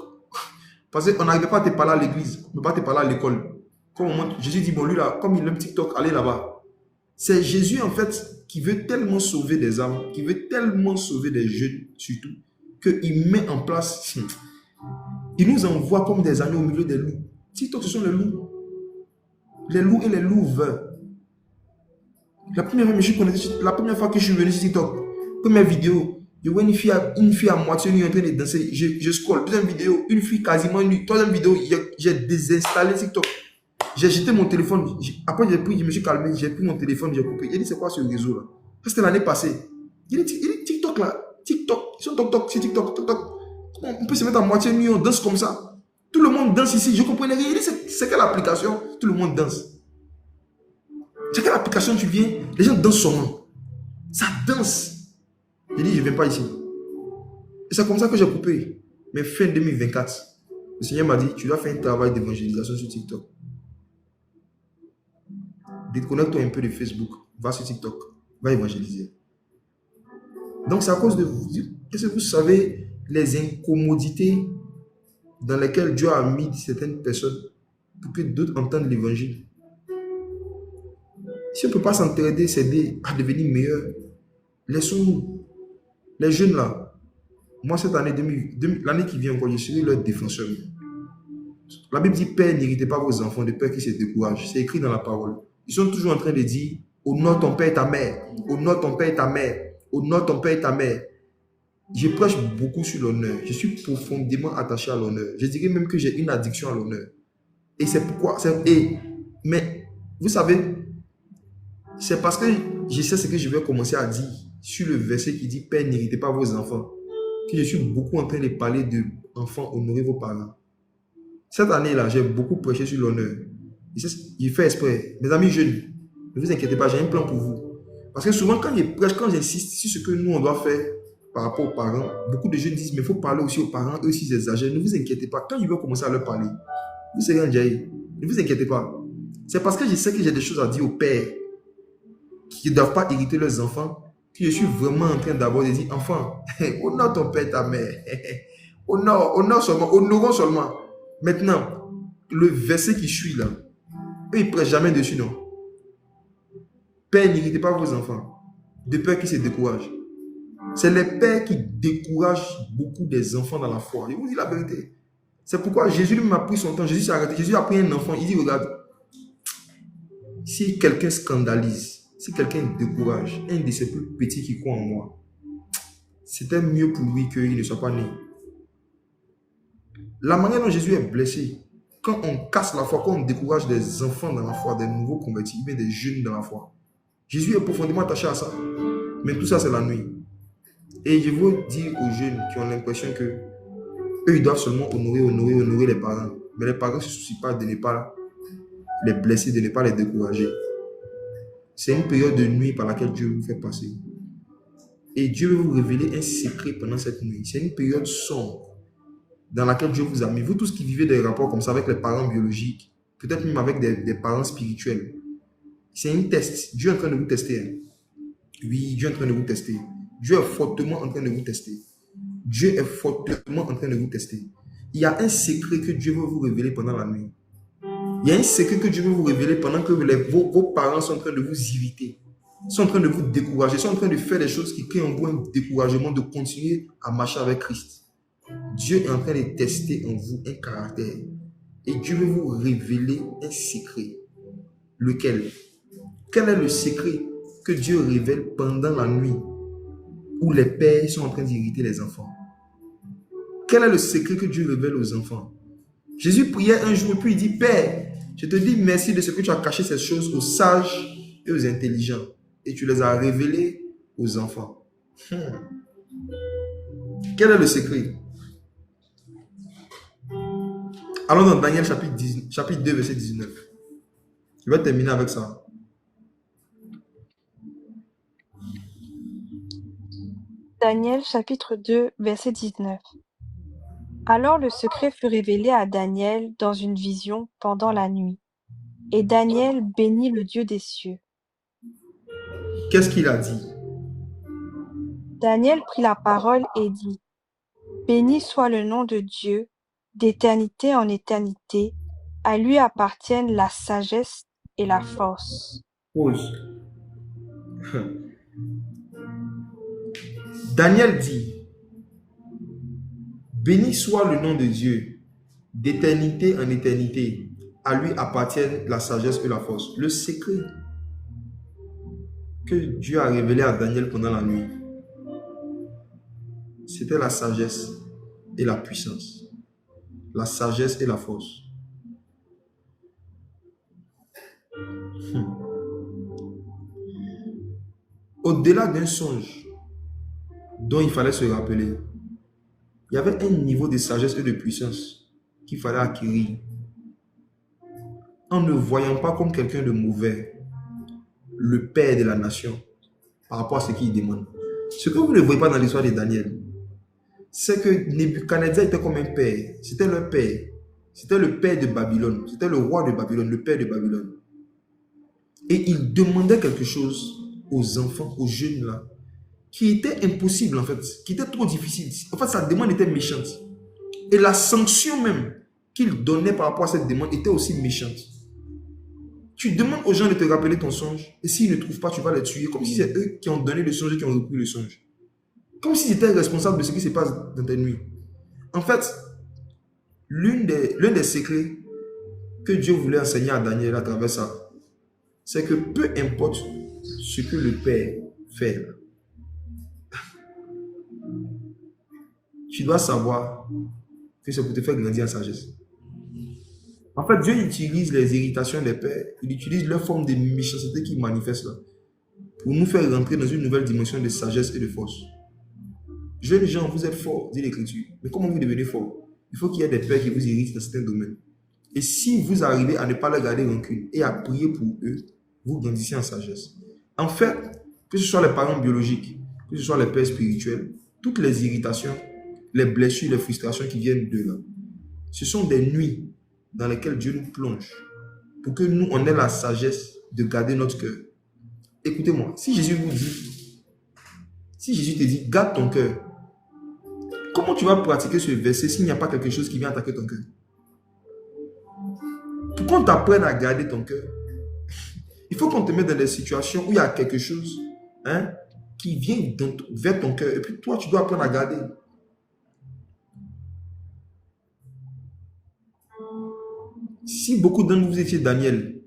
Parce qu'on n'arrivait pas à te parler à l'église, on ne peut pas te parler à l'école. Jésus dit, bon, lui là, comme il aime TikTok, allez là-bas. C'est Jésus en fait qui veut tellement sauver des âmes, qui veut tellement sauver des jeunes surtout, qu'il met en place, il nous envoie comme des agneaux au milieu des loups. TikTok, ce sont les loups. Les loups et les louves. La première fois que je suis venu sur TikTok, première vidéo, je vois une fille à moitié nue en train de danser. Je scroll. Deuxième vidéo, une fille quasiment nue. Troisième vidéo, j'ai désinstallé TikTok. J'ai jeté mon téléphone. Après, je me suis calmé. J'ai pris mon téléphone, j'ai coupé. Il dit, c'est quoi ce réseau là? C'était l'année passée. Il dit, TikTok là. TikTok. Ils sont TikTok. C'est TikTok. Comment on peut se mettre à moitié nu, on danse comme ça? Tout le monde danse ici. Je comprenais rien. Il dit, c'est quelle application? Tout le monde danse. C'est quelle application tu viens? Les gens dansent seulement. Ça danse. J'ai dit, je ne viens pas ici. Et c'est comme ça que j'ai coupé. Mais fin 2024, le Seigneur m'a dit, tu dois faire un travail d'évangélisation sur TikTok. Déconnecte-toi un peu de Facebook. Va sur TikTok. Va évangéliser. Donc c'est à cause de vous. Est-ce que vous savez les incommodités dans lesquelles Dieu a mis certaines personnes pour que d'autres entendent l'évangile? Si on ne peut pas s'entraider, s'aider à devenir meilleur, laissons-nous. Les jeunes là, moi cette année, l'année qui vient encore, je serai leur défenseur. La Bible dit, Père, n'irritez pas vos enfants de peur qu'ils se découragent. C'est écrit dans la parole. Ils sont toujours en train de dire, honore ton père et ta mère, honore ton père et ta mère, honore ton père et ta mère. Je prêche beaucoup sur l'honneur. Je suis profondément attaché à l'honneur. Je dirais même que j'ai une addiction à l'honneur. Et c'est pourquoi, mais Vous savez, c'est parce que je sais ce que je vais commencer à dire sur le verset qui dit Père, n'héritez pas vos enfants, que je suis beaucoup en train de parler de enfants, honorez vos parents. Cette année-là, j'ai beaucoup prêché sur l'honneur. Il fait exprès. Mes amis jeunes, ne vous inquiétez pas, j'ai un plan pour vous. Parce que souvent, quand je prêche, quand j'insiste sur ce que nous, on doit faire par rapport aux parents, beaucoup de jeunes disent, mais il faut parler aussi aux parents, eux aussi, ils exagèrent. Ne vous inquiétez pas. Quand je vais commencer à leur parler, vous serez en jaillit. Ne vous inquiétez pas. C'est parce que je sais que j'ai des choses à dire aux pères qui ne doivent pas hériter leurs enfants que je suis vraiment en train d'abord de dire, enfant, honore ton père, ta mère. Honore seulement, honorons seulement. Maintenant, le verset qui suit là, eux, ils ne prêchent jamais dessus, non. Père, n'irritez pas vos enfants, de peur qu'ils se découragent. C'est les pères qui découragent beaucoup des enfants dans la foi. Je vous dis la vérité. C'est pourquoi Jésus lui m'a pris son temps. Jésus s'est arrêté. Jésus a pris un enfant. Il dit, regarde, si quelqu'un scandalise, si quelqu'un décourage un de ses plus petits qui croit en moi, c'était mieux pour lui qu'il ne soit pas né. La manière dont Jésus est blessé, quand on casse la foi, quand on décourage des enfants dans la foi, des nouveaux convertis, bien des jeunes dans la foi, Jésus est profondément attaché à ça. Mais tout ça, c'est la nuit. Et je veux dire aux jeunes qui ont l'impression que eux, ils doivent seulement honorer les parents. Mais les parents ne se soucient pas de ne pas les blesser, de ne pas les décourager. C'est une période de nuit par laquelle Dieu vous fait passer. Et Dieu veut vous révéler un secret pendant cette nuit. C'est une période sombre dans laquelle Dieu vous a mis. Vous tous qui vivez des rapports comme ça avec les parents biologiques, peut-être même avec des parents spirituels, c'est un test. Dieu est en train de vous tester. Hein. Oui, Dieu est en train de vous tester. Dieu est fortement en train de vous tester. Dieu est fortement en train de vous tester. Il y a un secret que Dieu veut vous révéler pendant la nuit. Il y a un secret que Dieu veut vous révéler pendant que vos parents sont en train de vous irriter, sont en train de vous décourager, sont en train de faire des choses qui créent en vous un découragement de continuer à marcher avec Christ. Dieu est en train de tester en vous un caractère. Et Dieu veut vous révéler un secret. Lequel? Quel est le secret que Dieu révèle pendant la nuit où les pères sont en train d'irriter les enfants? Quel est le secret que Dieu révèle aux enfants? Jésus priait un jour et puis il dit, Père, je te dis merci de ce que tu as caché ces choses aux sages et aux intelligents et tu les as révélées aux enfants. Quel est le secret? Allons dans Daniel chapitre 2, verset 19. Je vais terminer avec ça. Daniel chapitre 2, verset 19. Alors le secret fut révélé à Daniel dans une vision pendant la nuit. Et Daniel bénit le Dieu des cieux. Qu'est-ce qu'il a dit? Daniel prit la parole et dit, Béni soit le nom de Dieu, d'éternité en éternité, à lui appartiennent la sagesse et la force. Pause. Daniel dit, béni soit le nom de Dieu, d'éternité en éternité, à lui appartiennent la sagesse et la force. Le secret que Dieu a révélé à Daniel pendant la nuit, c'était la sagesse et la puissance. La sagesse et la force. Au-delà d'un songe dont il fallait se rappeler, il y avait un niveau de sagesse et de puissance qu'il fallait acquérir en ne voyant pas comme quelqu'un de mauvais le père de la nation par rapport à ce qu'il demande. Ce que vous ne voyez pas dans l'histoire de Daniel, c'est que Nebuchadnezzar était comme un père. C'était leur père. C'était le père de Babylone. C'était le roi de Babylone, le père de Babylone. Et il demandait quelque chose aux enfants, aux jeunes là, qui était impossible en fait, qui était trop difficile. En fait, sa demande était méchante. Et la sanction même qu'il donnait par rapport à cette demande était aussi méchante. Tu demandes aux gens de te rappeler ton songe, et s'ils ne trouvent pas, tu vas les tuer, comme si c'est eux qui ont donné le songe et qui ont repris le songe. Comme s'ils étaient responsables de ce qui se passe dans tes nuits. En fait, l'un des secrets que Dieu voulait enseigner à Daniel à travers ça, c'est que peu importe ce que le Père fait, tu dois savoir que c'est pour te faire grandir en sagesse. En fait, Dieu utilise les irritations des pères, il utilise leur forme de méchanceté qu'il manifeste là, pour nous faire rentrer dans une nouvelle dimension de sagesse et de force. Jeunes gens, vous êtes forts, dit l'Écriture. Mais comment vous devenez forts? Il faut qu'il y ait des pères qui vous irritent dans certains domaines. Et si vous arrivez à ne pas leur garder rancune et à prier pour eux, vous grandissez en sagesse. En fait, que ce soit les parents biologiques, que ce soit les pères spirituels, toutes les irritations, les blessures, les frustrations qui viennent d'eux là, ce sont des nuits dans lesquelles Dieu nous plonge pour que nous, on ait la sagesse de garder notre cœur. Écoutez-moi, si Jésus te dit, garde ton cœur, comment tu vas pratiquer ce verset s'il n'y a pas quelque chose qui vient attaquer ton cœur? Pour qu'on t'apprenne à garder ton cœur, il faut qu'on te mette dans des situations où il y a quelque chose qui vient vers ton cœur et puis toi, tu dois apprendre à garder. Si beaucoup d'entre vous étiez Daniel,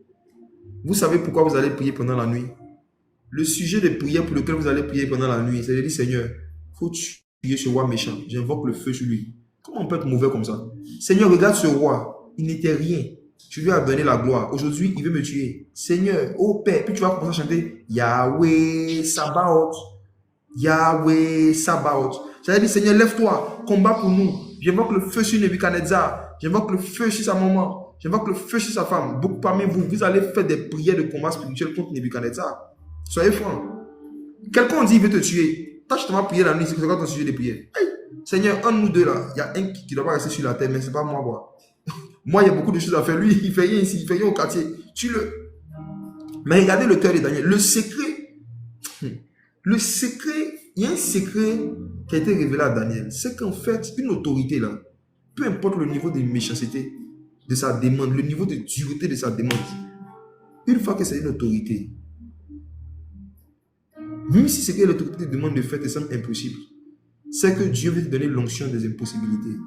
vous savez pourquoi vous allez prier pendant la nuit. Le sujet de prière pour lequel vous allez prier pendant la nuit, c'est de dire, Seigneur, il faut tuer ce roi méchant. J'invoque le feu sur lui. Comment on peut être mauvais comme ça? Seigneur, regarde ce roi. Il n'était rien. Tu lui as donné la gloire. Aujourd'hui, il veut me tuer. Seigneur, ô Père. Puis tu vas commencer à chanter Yahweh Sabaoth. Yahweh Sabaoth. J'allais dire, Seigneur, lève-toi. Combat pour nous. J'invoque le feu sur Nebuchadnezzar. J'invoque le feu sur sa maman. J'invoque le feu sur sa femme. Beaucoup parmi vous, vous allez faire des prières de combat spirituel contre Nebuchadnezzar. Soyez francs. Quelqu'un dit, il veut te tuer. Toi, je te vas prier la nuit. C'est quoi ton sujet de prière? Hey, Seigneur, un de nous deux là, il y a un qui ne doit pas rester sur la terre, mais ce n'est pas moi. Moi, il y a beaucoup de choses à faire. Lui, il ne fait rien ici, il ne fait rien au quartier. Tue-le. Mais regardez le cœur de Daniel. Le secret, il y a un secret qui a été révélé à Daniel. C'est qu'en fait, une autorité là, peu importe le niveau de méchanceté de sa demande, le niveau de dureté de sa demande, une fois que c'est une autorité, même si ce que l'autorité demande de faire te semble impossible, c'est que Dieu veut te donner l'onction des impossibilités.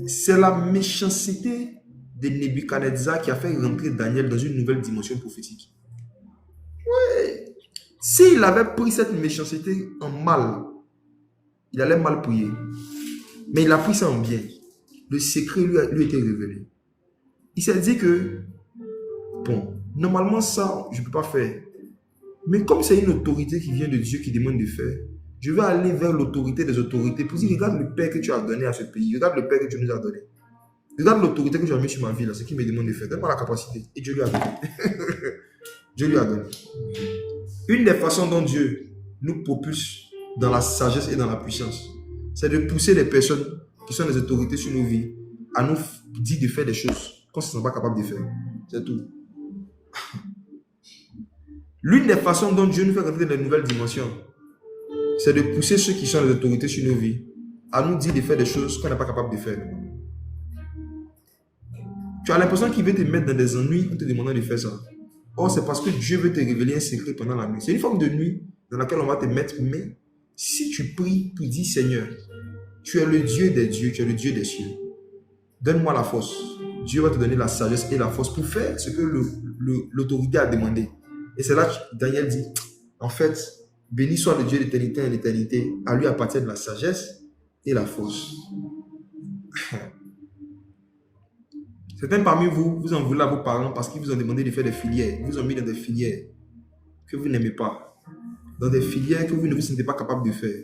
C'est la méchanceté de Nebuchadnezzar qui a fait rentrer Daniel dans une nouvelle dimension prophétique. Oui. S'il avait pris cette méchanceté en mal, il allait mal prier. Mais il a pris ça en bien. Le secret lui a été révélé. Il s'est dit que, bon, normalement ça, je ne peux pas faire. Mais comme c'est une autorité qui vient de Dieu qui demande de faire, je vais aller vers l'autorité des autorités pour dire, regarde le Père que tu as donné à ce pays, regarde le Père que tu nous as donné. Regarde l'autorité que tu as mis sur ma vie, là, ce qui me demande de faire. Donne-moi la capacité. Et Dieu lui a donné. Dieu lui a donné. Une des façons dont Dieu nous propulse dans la sagesse et dans la puissance, c'est de pousser les personnes qui sont des autorités sur nos vies à nous dire de faire des choses qu'on ne se sent pas capable de faire. C'est tout. L'une des façons dont Dieu nous fait rentrer dans de nouvelles dimensions, c'est de pousser ceux qui sont les autorités sur nos vies à nous dire de faire des choses qu'on n'est pas capable de faire. Tu as l'impression qu'il veut te mettre dans des ennuis en te demandant de faire ça. Or, c'est parce que Dieu veut te révéler un secret pendant la nuit. C'est une forme de nuit dans laquelle on va te mettre, mais si tu pries, tu dis, Seigneur, tu es le Dieu des dieux, tu es le Dieu des cieux. Donne-moi la force. Dieu va te donner la sagesse et la force pour faire ce que l'autorité a demandé. Et c'est là que Daniel dit, en fait, béni soit le Dieu d'éternité et l'éternité, à lui appartiennent la sagesse et la force. Certains parmi vous, vous en voulez à vos parents parce qu'ils vous ont demandé de faire des filières. Ils vous ont mis dans des filières que vous n'aimez pas. Dans des filières que vous ne vous sentez pas capable de faire.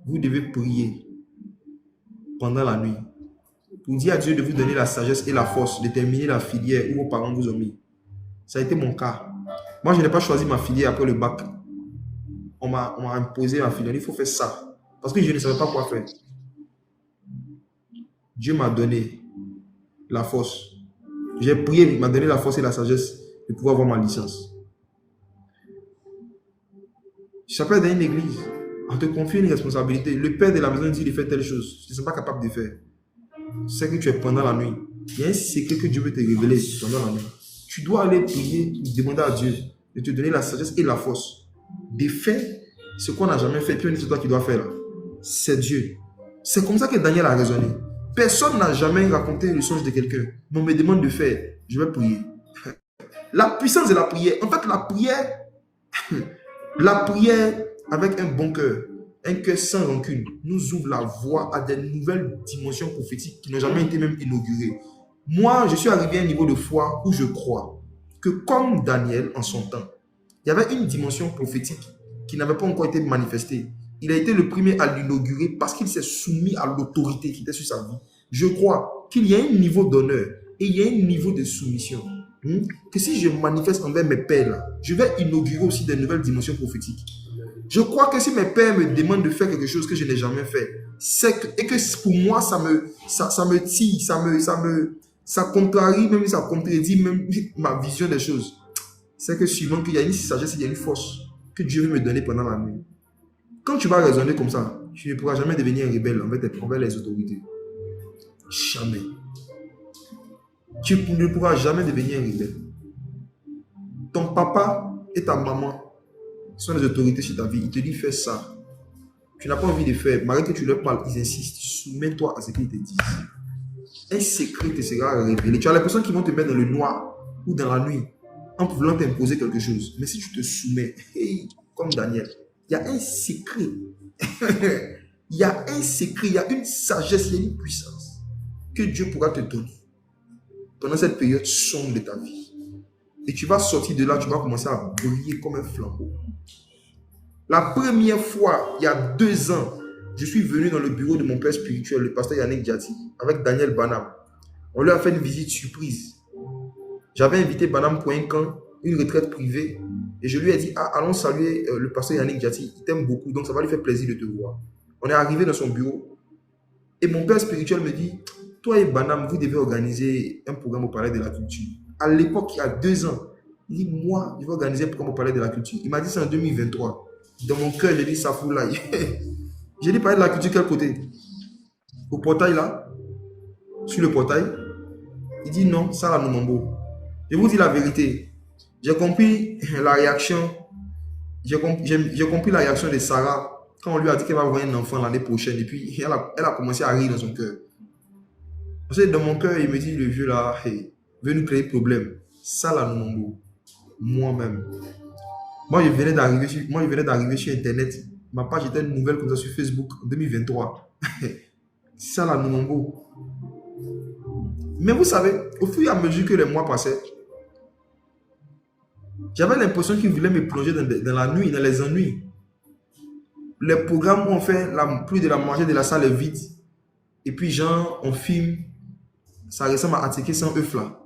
Vous devez prier pendant la nuit pour dire à Dieu de vous donner la sagesse et la force de terminer la filière où vos parents vous ont mis. Ça a été mon cas. Moi, je n'ai pas choisi ma filière après le bac. On m'a imposé ma filière. Il faut faire ça. Parce que je ne savais pas quoi faire. Dieu m'a donné la force. J'ai prié, il m'a donné la force et la sagesse de pouvoir avoir ma licence. Je s'appelle dans une église. On te confie une responsabilité. Le père de la maison dit de faire telle chose. Tu ne es pas capable de faire. C'est que tu es pendant la nuit. Il y a un secret que Dieu veut te révéler pendant la nuit. Tu dois aller prier, demander à Dieu de te donner la sagesse et la force de faire ce qu'on n'a jamais fait. Puis c'est toi qui dois faire là. C'est Dieu. C'est comme ça que Daniel a raisonné. Personne n'a jamais raconté le songe de quelqu'un. Mais on me demande de faire. Je vais prier. La puissance de la prière. En fait, la prière avec un bon cœur un cœur sans rancune, nous ouvre la voie à des nouvelles dimensions prophétiques qui n'ont jamais été même inaugurées. Moi, je suis arrivé à un niveau de foi où je crois que comme Daniel en son temps, il y avait une dimension prophétique qui n'avait pas encore été manifestée. Il a été le premier à l'inaugurer parce qu'il s'est soumis à l'autorité qui était sur sa vie. Je crois qu'il y a un niveau d'honneur et il y a un niveau de soumission. Que si je manifeste envers mes pères, là, je vais inaugurer aussi des nouvelles dimensions prophétiques. Je crois que si mes pères me demandent de faire quelque chose que je n'ai jamais fait, et que pour moi, ça me tire, ça contrarie, même ça contredit même ma vision des choses. C'est que suivant qu'il y a une sagesse, il y a une force que Dieu veut me donner pendant la nuit. Quand tu vas raisonner comme ça, tu ne pourras jamais devenir un rebelle envers les autorités. Jamais. Tu ne pourras jamais devenir un rebelle. Ton papa et ta maman sont les autorités sur ta vie. Ils te disent fais ça. Tu n'as pas envie de faire. Malgré que tu leur parles, ils insistent. Soumets-toi à ce qu'ils te disent. Un secret te sera révélé. Tu as les personnes qui vont te mettre dans le noir ou dans la nuit en voulant t'imposer quelque chose. Mais si tu te soumets, hey, comme Daniel, il y a un secret. Il y a un secret, il y a une sagesse, il y a une puissance que Dieu pourra te donner pendant cette période sombre de ta vie. Et tu vas sortir de là, tu vas commencer à briller comme un flambeau. La première fois, il y a 2 ans, je suis venu dans le bureau de mon père spirituel, le pasteur Yannick Diati, avec Daniel Banham. On lui a fait une visite surprise. J'avais invité Banham pour un camp, une retraite privée, et je lui ai dit, allons saluer le pasteur Yannick Diati, il t'aime beaucoup, donc ça va lui faire plaisir de te voir. On est arrivé dans son bureau, et mon père spirituel me dit, toi et Banham, vous devez organiser un programme au Palais de la Culture. À l'époque, il y a 2 ans, il dit, moi, je vais organiser un programme au Palais de la Culture. Il m'a dit ça en 2023. Dans mon cœur, j'ai dit, ça fout là. J'ai dit, Palais de la Culture, quel côté? Au portail là? Sur le portail? Il dit, non, ça là, Numambo. Je vous dis la vérité. J'ai compris la réaction. J'ai compris la réaction de Sarah quand on lui a dit qu'elle va avoir un enfant l'année prochaine. Et puis, elle a commencé à rire dans son cœur. Parce que dans mon cœur, il me dit, le vieux là, hey, veut nous créer problème. Ça là, Numambo. Moi-même. Moi, je venais d'arriver sur Internet. Ma page était une nouvelle comme ça sur Facebook en 2023. Ça là, Numambo. Mais vous savez, au fur et à mesure que les mois passaient, j'avais l'impression qu'il voulait me plonger dans la nuit, dans les ennuis. Les programmes où on fait plus de la manger de la salle est vide. Et puis, genre, on filme. Ça ressemble à attaquer sans œuf là.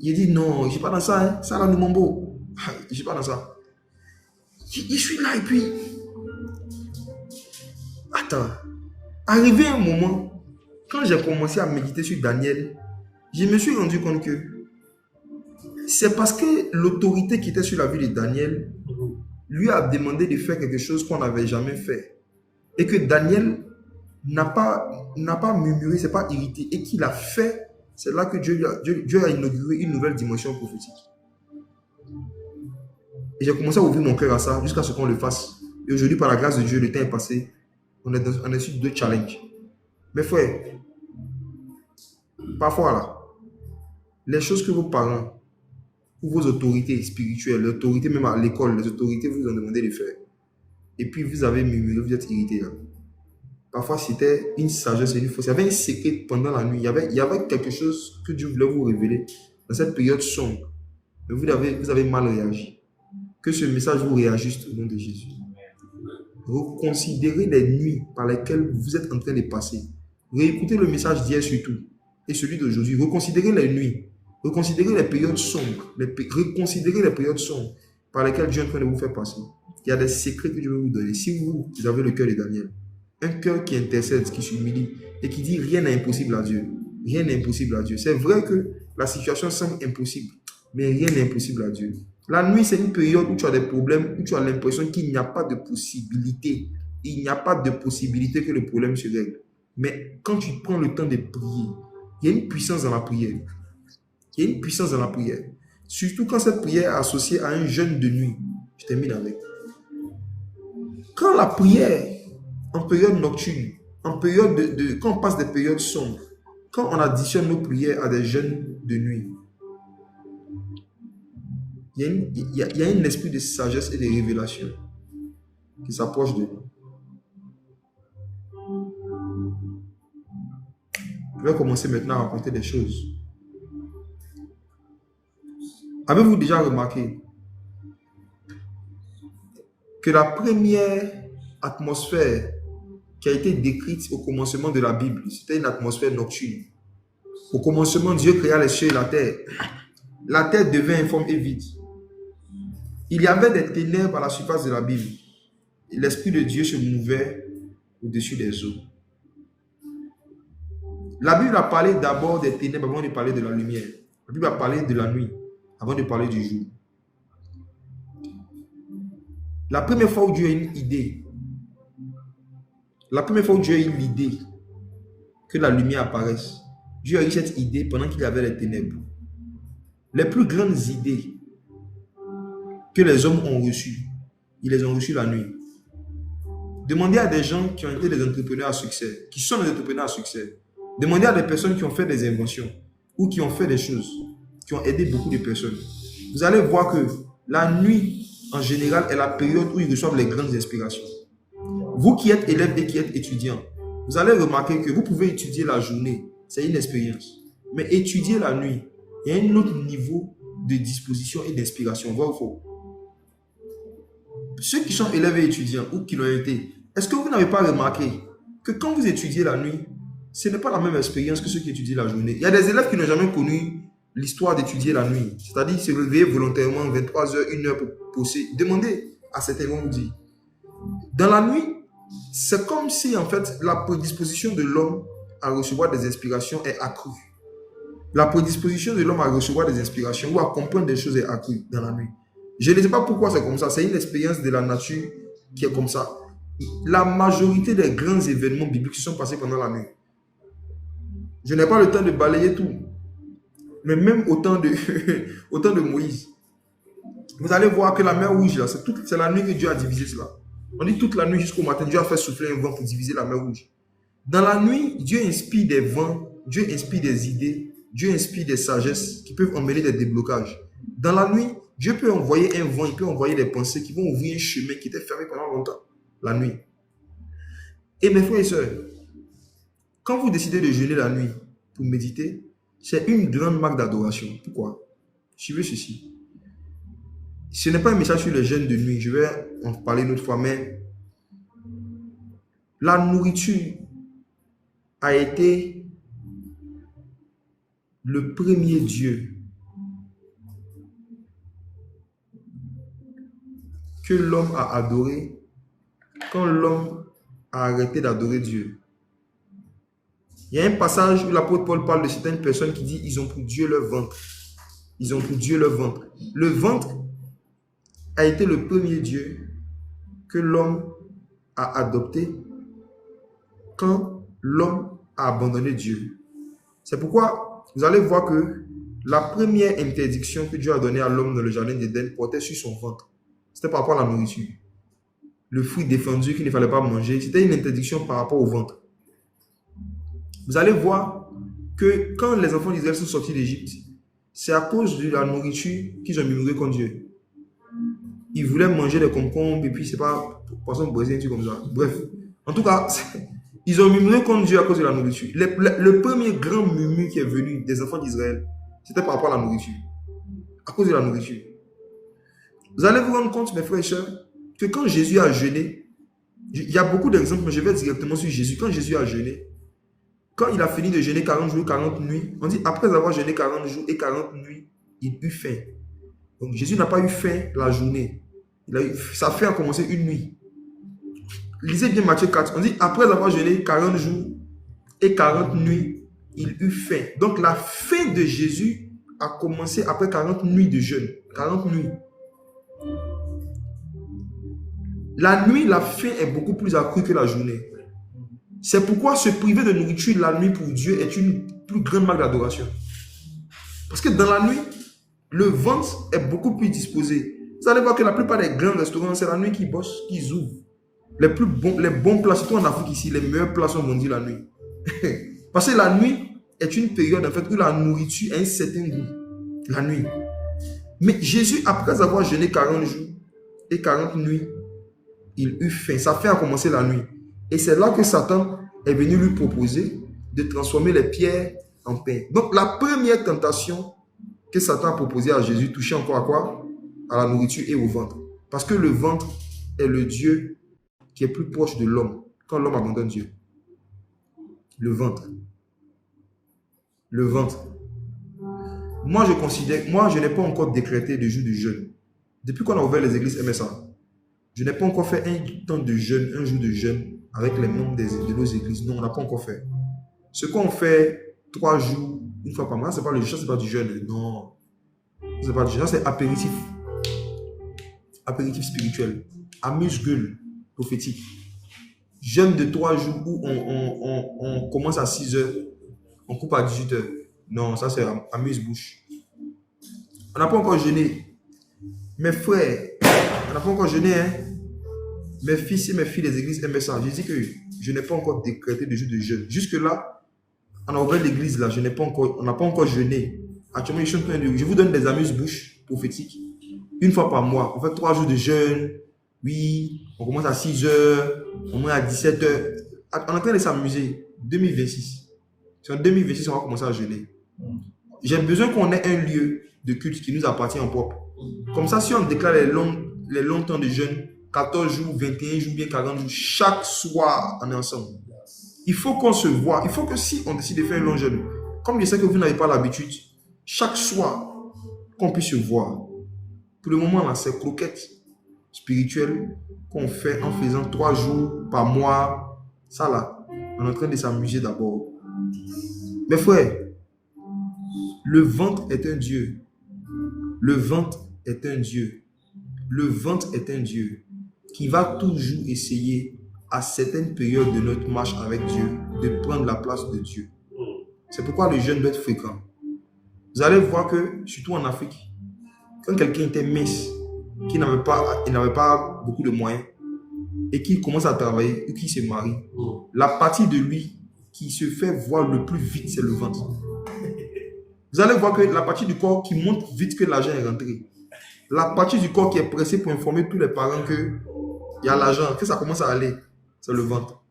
Il dit non, je ne suis pas dans ça. Hein. Ça là, Numambo. Je ne suis pas dans ça. Je suis là et puis. Attends. Arrivé un moment, quand j'ai commencé à méditer sur Daniel, je me suis rendu compte que c'est parce que l'autorité qui était sur la vie de Daniel lui a demandé de faire quelque chose qu'on n'avait jamais fait. Et que Daniel n'a pas murmuré, c'est pas irrité. Et qu'il a fait, c'est là que Dieu a inauguré une nouvelle dimension prophétique. Et j'ai commencé à ouvrir mon cœur à ça jusqu'à ce qu'on le fasse. Et aujourd'hui, par la grâce de Dieu, le temps est passé. On est sur 2 challenges. Mais frère, parfois là, les choses que vos parents ou vos autorités spirituelles, l'autorité même à l'école, les autorités vous ont demandé de faire. Et puis vous avez murmuré, vous êtes irrité là. Parfois c'était une sagesse et une force. Il y avait un secret pendant la nuit. Il y avait quelque chose que Dieu voulait vous révéler dans cette période sombre. Mais vous avez mal réagi. Que ce message vous réajuste au nom de Jésus. Reconsidérez les nuits par lesquelles vous êtes en train de passer. Réécoutez le message d'hier surtout et celui d'aujourd'hui. Reconsidérez les nuits. Reconsidérez les périodes sombres. Reconsidérez les périodes sombres par lesquelles Dieu est en train de vous faire passer. Il y a des secrets que Dieu veut vous donner. Si vous avez le cœur de Daniel, un cœur qui intercède, qui s'humilie et qui dit rien n'est impossible à Dieu. Rien n'est impossible à Dieu. C'est vrai que la situation semble impossible, mais rien n'est impossible à Dieu. La nuit, c'est une période où tu as des problèmes, où tu as l'impression qu'il n'y a pas de possibilité. Il n'y a pas de possibilité que le problème se règle. Mais quand tu prends le temps de prier, il y a une puissance dans la prière. Il y a une puissance dans la prière. Surtout quand cette prière est associée à un jeûne de nuit. Je termine avec. Quand la prière, en période nocturne, en période quand on passe des périodes sombres, quand on additionne nos prières à des jeûnes de nuit, il y a un esprit de sagesse et de révélation qui s'approche de nous. Je vais commencer maintenant à raconter des choses. Avez-vous déjà remarqué que la première atmosphère qui a été décrite au commencement de la Bible, c'était une atmosphère nocturne. Au commencement, Dieu créa les cieux et la terre. La terre devint informe et vide. Il y avait des ténèbres à la surface de la Bible. Et l'Esprit de Dieu se mouvait au-dessus des eaux. La Bible a parlé d'abord des ténèbres avant de parler de la lumière. La Bible a parlé de la nuit avant de parler du jour. La première fois où Dieu a eu une idée, que la lumière apparaisse, Dieu a eu cette idée pendant qu'il y avait les ténèbres. Les plus grandes idées que les hommes ont reçues, ils les ont reçues la nuit. Demandez à des gens qui ont été des entrepreneurs à succès, qui sont des entrepreneurs à succès. Demandez à des personnes qui ont fait des inventions ou qui ont fait des choses, qui ont aidé beaucoup de personnes. Vous allez voir que la nuit, en général, est la période où ils reçoivent les grandes inspirations. Vous qui êtes élève et qui êtes étudiant, vous allez remarquer que vous pouvez étudier la journée, c'est une expérience. Mais étudier la nuit, il y a un autre niveau de disposition et d'inspiration. Vrai ou faux? Ceux qui sont élèves et étudiants ou qui l'ont été, est-ce que vous n'avez pas remarqué que quand vous étudiez la nuit, ce n'est pas la même expérience que ceux qui étudient la journée? Il y a des élèves qui n'ont jamais connu l'histoire d'étudier la nuit, c'est-à-dire se réveiller volontairement 23h, 1h pour bosser. Demandez à certains, vont vous dire. Dans la nuit, c'est comme si en fait la prédisposition de l'homme à recevoir des inspirations est accrue. La prédisposition de l'homme à recevoir des inspirations ou à comprendre des choses est accrue dans la nuit. Je ne sais pas pourquoi c'est comme ça. C'est une expérience de la nature qui est comme ça. La majorité des grands événements bibliques se sont passés pendant la nuit. Je n'ai pas le temps de balayer tout. Mais même au temps de Moïse, vous allez voir que la mer Rouge, c'est la nuit que Dieu a divisé cela. On dit toute la nuit jusqu'au matin, Dieu a fait souffler un vent pour diviser la mer Rouge. Dans la nuit, Dieu inspire des vents, Dieu inspire des idées, Dieu inspire des sagesses qui peuvent emmener des déblocages. Dans la nuit, Dieu peut envoyer un vent, il peut envoyer des pensées qui vont ouvrir un chemin qui était fermé pendant longtemps, la nuit. Et mes frères et sœurs, quand vous décidez de jeûner la nuit pour méditer, c'est une grande marque d'adoration. Pourquoi? Suivez ceci. Ce n'est pas un message sur les jeûnes de nuit, je vais en parler une autre fois, mais la nourriture a été le premier Dieu que l'homme a adoré quand l'homme a arrêté d'adorer Dieu. Il y a un passage où l'apôtre Paul parle de certaines personnes qui disent ils ont pour Dieu leur ventre. Ils ont pour Dieu leur ventre. Le ventre a été le premier Dieu que l'homme a adopté quand l'homme a abandonné Dieu. C'est pourquoi vous allez voir que la première interdiction que Dieu a donnée à l'homme dans le jardin d'Éden portait sur son ventre. C'était par rapport à la nourriture. Le fruit défendu qu'il ne fallait pas manger, c'était une interdiction par rapport au ventre. Vous allez voir que quand les enfants d'Israël sont sortis d'Égypte, c'est à cause de la nourriture qu'ils ont murmuré contre Dieu. Ils voulaient manger des concombres et puis c'est pas poisson brésilien, tout comme ça. Bref, en tout cas, ils ont murmuré contre Dieu à cause de la nourriture. Le premier grand murmure qui est venu des enfants d'Israël, c'était par rapport à la nourriture. À cause de la nourriture. Vous allez vous rendre compte, mes frères et sœurs, que quand Jésus a jeûné, il y a beaucoup d'exemples, mais je vais directement sur Jésus. Quand Jésus a jeûné, quand il a fini de jeûner 40 jours, 40 nuits, on dit après avoir jeûné 40 jours et 40 nuits, il eut faim. Donc Jésus n'a pas eu faim la journée. Sa faim a commencé une nuit. Lisez bien Matthieu 4. On dit après avoir jeûné 40 jours et 40 nuits, il eut faim. Donc la faim de Jésus a commencé après 40 nuits de jeûne. 40 nuits. La nuit, la faim est beaucoup plus accrue que la journée. C'est pourquoi se priver de nourriture la nuit pour Dieu est une plus grande marque d'adoration. Parce que dans la nuit, le ventre est beaucoup plus disposé. Vous allez voir que la plupart des grands restaurants, c'est la nuit qu'ils bossent, qu'ils ouvrent. Les bons plats, surtout en Afrique ici, les meilleurs plats sont vendus la nuit. Parce que la nuit est une période en fait où la nourriture a un certain goût. La nuit. Mais Jésus, après avoir jeûné 40 jours et 40 nuits, il eut faim. Sa faim a commencé la nuit. Et c'est là que Satan est venu lui proposer de transformer les pierres en pain. Donc, la première tentation que Satan a proposée à Jésus touchait encore à quoi? À la nourriture et au ventre. Parce que le ventre est le Dieu qui est plus proche de l'homme quand l'homme abandonne Dieu. Le ventre. Le ventre. Moi, je n'ai pas encore décrété de jour de jeûne. Depuis qu'on a ouvert les églises MSA, je n'ai pas encore fait un temps de jeûne, un jour de jeûne avec les membres de nos églises. Non, on n'a pas encore fait. Ce qu'on fait 3 jours, une fois par mois, c'est pas le jeûne, c'est pas du jeûne. Non. C'est pas du jeûne, c'est apéritif. Apéritif spirituel. Amuse-gueule prophétique. Jeûne de 3 jours où on commence à 6 heures, on coupe à 18 heures. Non, ça c'est amuse-bouche. On n'a pas encore jeûné. Mes frères, on n'a pas encore jeûné, hein. Mes fils et mes filles des églises MSA, j'ai dit que je n'ai pas encore décrété de jour de jeûne. Jusque-là, on a ouvert l'église là, on n'a pas encore jeûné. Actuellement, je vous donne des amuse-bouches prophétiques. Une fois par mois, on fait 3 jours de jeûne. Oui, on commence à 6 heures, on met à 17 heures. On est en train de s'amuser. 2026. C'est en 2026 on va commencer à jeûner. J'ai besoin qu'on ait un lieu de culte qui nous appartient en propre. Comme ça, si on déclare les longs temps de jeûne, 14 jours, 21 jours, bien 40 jours, chaque soir, on est ensemble. Il faut qu'on se voit. Il faut que si on décide de faire un long jeûne, comme je sais que vous n'avez pas l'habitude, chaque soir, qu'on puisse se voir. Pour le moment, là, c'est croquettes spirituelles qu'on fait en faisant 3 jours par mois. Ça, là, on est en train de s'amuser d'abord. Mes frères, le ventre est un Dieu. Le ventre est un Dieu. Le ventre est un Dieu qui va toujours essayer, à certaines périodes de notre marche avec Dieu, de prendre la place de Dieu. C'est pourquoi le jeûne doit être fréquent. Vous allez voir que, surtout en Afrique, quand quelqu'un était mince, qui n'avait pas beaucoup de moyens, et qui commence à travailler, ou qui se marie, la partie de lui qui se fait voir le plus vite, c'est le ventre. Vous allez voir que la partie du corps qui montre vite que l'argent est rentré, la partie du corps qui est pressée pour informer tous les parents qu'il y a l'argent, que ça commence à aller, c'est le ventre.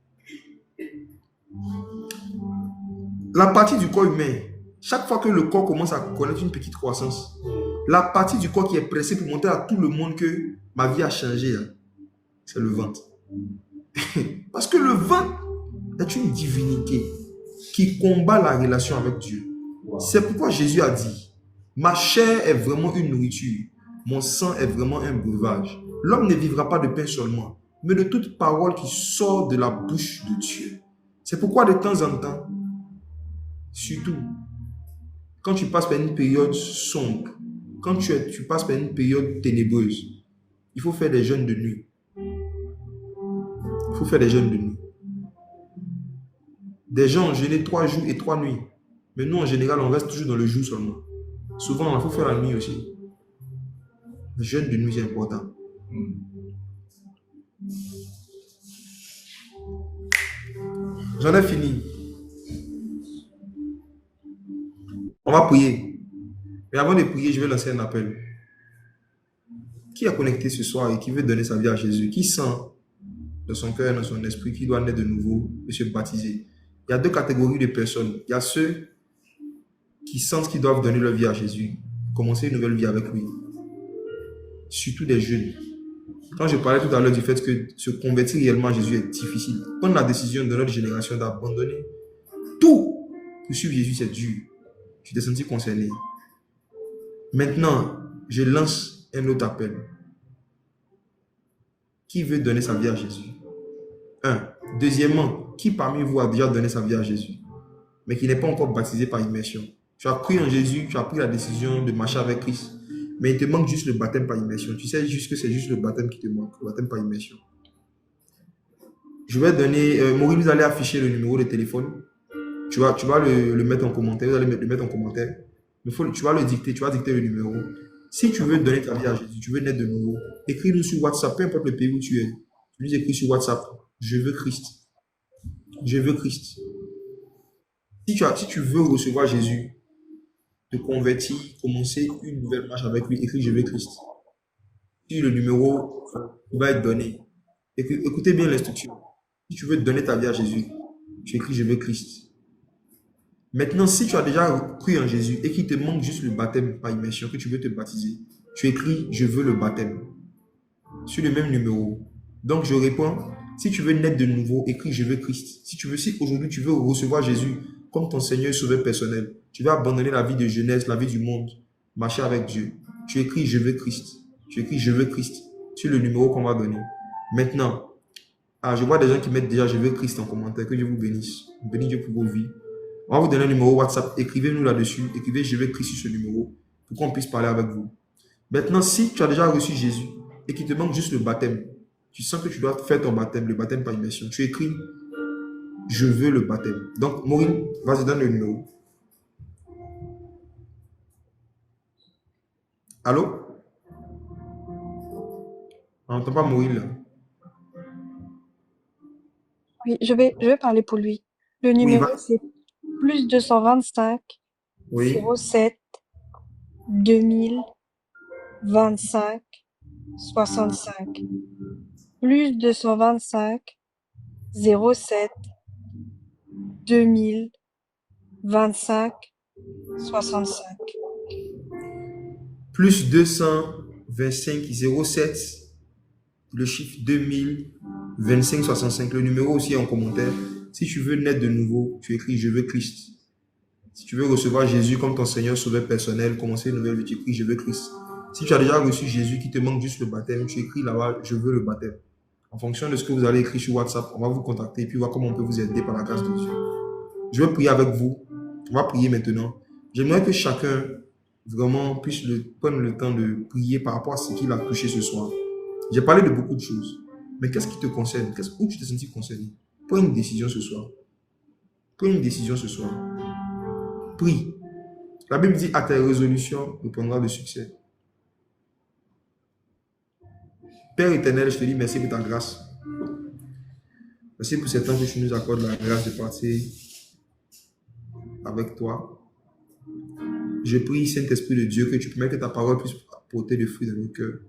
La partie du corps humain, chaque fois que le corps commence à connaître une petite croissance, la partie du corps qui est pressée pour montrer à tout le monde que ma vie a changé, c'est le ventre. Parce que le ventre est une divinité qui combat la relation avec Dieu. C'est pourquoi Jésus a dit, ma chair est vraiment une nourriture, mon sang est vraiment un breuvage. L'homme ne vivra pas de pain seulement, mais de toute parole qui sort de la bouche de Dieu. C'est pourquoi de temps en temps, surtout quand tu passes par une période sombre, quand tu passes par une période ténébreuse, il faut faire des jeûnes de nuit. Il faut faire des jeûnes de nuit. Des gens ont jeûné 3 jours et 3 nuits. Mais nous, en général, on reste toujours dans le jour seulement. Souvent, il faut faire la nuit aussi. Le jeûne de nuit, c'est important. J'en ai fini. On va prier. Mais avant de prier, je vais lancer un appel. Qui a connecté ce soir et qui veut donner sa vie à Jésus? Qui sent dans son cœur, dans son esprit, qui doit naître de nouveau et se baptiser? Il y a 2 catégories de personnes. Il y a ceux qui sentent qu'ils doivent donner leur vie à Jésus, commencer une nouvelle vie avec lui. Surtout des jeunes. Quand je parlais tout à l'heure du fait que se convertir réellement à Jésus est difficile, prendre la décision de notre génération d'abandonner tout pour suivre Jésus, c'est dur. Tu t'es senti concerné. Maintenant, je lance un autre appel. Qui veut donner sa vie à Jésus? 1. Deuxièmement, qui parmi vous a déjà donné sa vie à Jésus, mais qui n'est pas encore baptisé par immersion? Tu as cru en Jésus, tu as pris la décision de marcher avec Christ, mais il te manque juste le baptême par immersion. Tu sais juste que c'est juste le baptême qui te manque, le baptême par immersion. Je vais donner, Maurice, vous allez afficher le numéro de téléphone. Tu vas le mettre en commentaire, vous allez le mettre en commentaire. Tu vas le dicter, tu vas dicter le numéro. Si tu veux donner ta vie à Jésus, tu veux naître de nouveau, écris-nous sur WhatsApp, peu importe le pays où tu es. Tu nous écris sur WhatsApp, je veux Christ. Je veux Christ. Si tu veux recevoir Jésus, te convertir, commencer une nouvelle marche avec lui, écris je veux Christ. Si le numéro va être donné, écoutez bien l'instruction. Si tu veux donner ta vie à Jésus, tu écris je veux Christ. Maintenant, si tu as déjà cru en Jésus et qu'il te manque juste le baptême par immersion, que tu veux te baptiser, tu écris « Je veux le baptême » sur le même numéro. Donc, je réponds, si tu veux naître de nouveau, écris « Je veux Christ ». Si aujourd'hui tu veux recevoir Jésus comme ton Seigneur et Sauveur personnel, tu veux abandonner la vie de jeunesse, la vie du monde, marcher avec Dieu, tu écris « Je veux Christ ». Tu écris « Je veux Christ » sur le numéro qu'on va donner. Maintenant, je vois des gens qui mettent déjà « Je veux Christ » en commentaire. Que Dieu vous bénisse. Bénis Dieu pour vos vies. On va vous donner un numéro WhatsApp. Écrivez-nous là-dessus. Écrivez « Je veux Christ » sur ce numéro pour qu'on puisse parler avec vous. Maintenant, si tu as déjà reçu Jésus et qu'il te manque juste le baptême, tu sens que tu dois faire ton baptême, le baptême par immersion. Tu écris « Je veux le baptême ». Donc, Maureen, vas-y, donne le numéro. Allô? On n'entend pas Maureen là. Oui, je vais parler pour lui. Le numéro, c'est plus 225 Oui. 07 2000 25 65. Plus 225 07 2000 25 65. Plus 225 07, le chiffre 2000 25 65. Le numéro aussi est en commentaire. Si tu veux naître de nouveau, tu écris « Je veux Christ ». Si tu veux recevoir Jésus comme ton Seigneur Sauveur personnel, commencer une nouvelle vie, tu écris « Je veux Christ ». Si tu as déjà reçu Jésus qui te manque juste le baptême, tu écris là-bas « Je veux le baptême ». En fonction de ce que vous allez écrire sur WhatsApp, on va vous contacter et puis voir comment on peut vous aider par la grâce de Dieu. Je vais prier avec vous. On va prier maintenant. J'aimerais que chacun vraiment puisse prendre le temps de prier par rapport à ce qu'il a touché ce soir. J'ai parlé de beaucoup de choses. Mais qu'est-ce qui te concerne? Où tu t'es senti concerné? Prends une décision ce soir. Prends une décision ce soir. Prie. La Bible dit à tes résolutions répondra le succès. Père éternel, je te dis merci pour ta grâce. Merci pour ce temps que tu nous accordes la grâce de passer avec toi. Je prie, Saint-Esprit de Dieu, que tu permettes que ta parole puisse porter des fruits dans nos cœurs.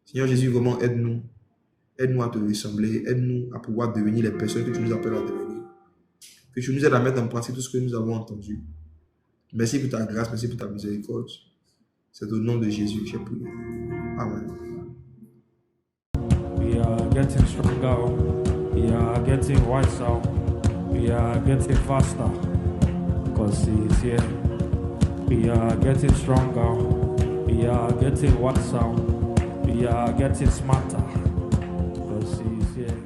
Seigneur Jésus, vraiment aide-nous. Aide-nous à te ressembler. Aide-nous à pouvoir devenir les personnes que tu nous appelles à devenir. Que tu nous aides à mettre en pratique tout ce que nous avons entendu. Merci pour ta grâce, merci pour ta miséricorde. C'est au nom de Jésus que j'ai prié. Amen. We are getting stronger. We are getting wiser. We are getting faster. Because He is here. We are getting stronger. We are getting wiser. We are getting smarter.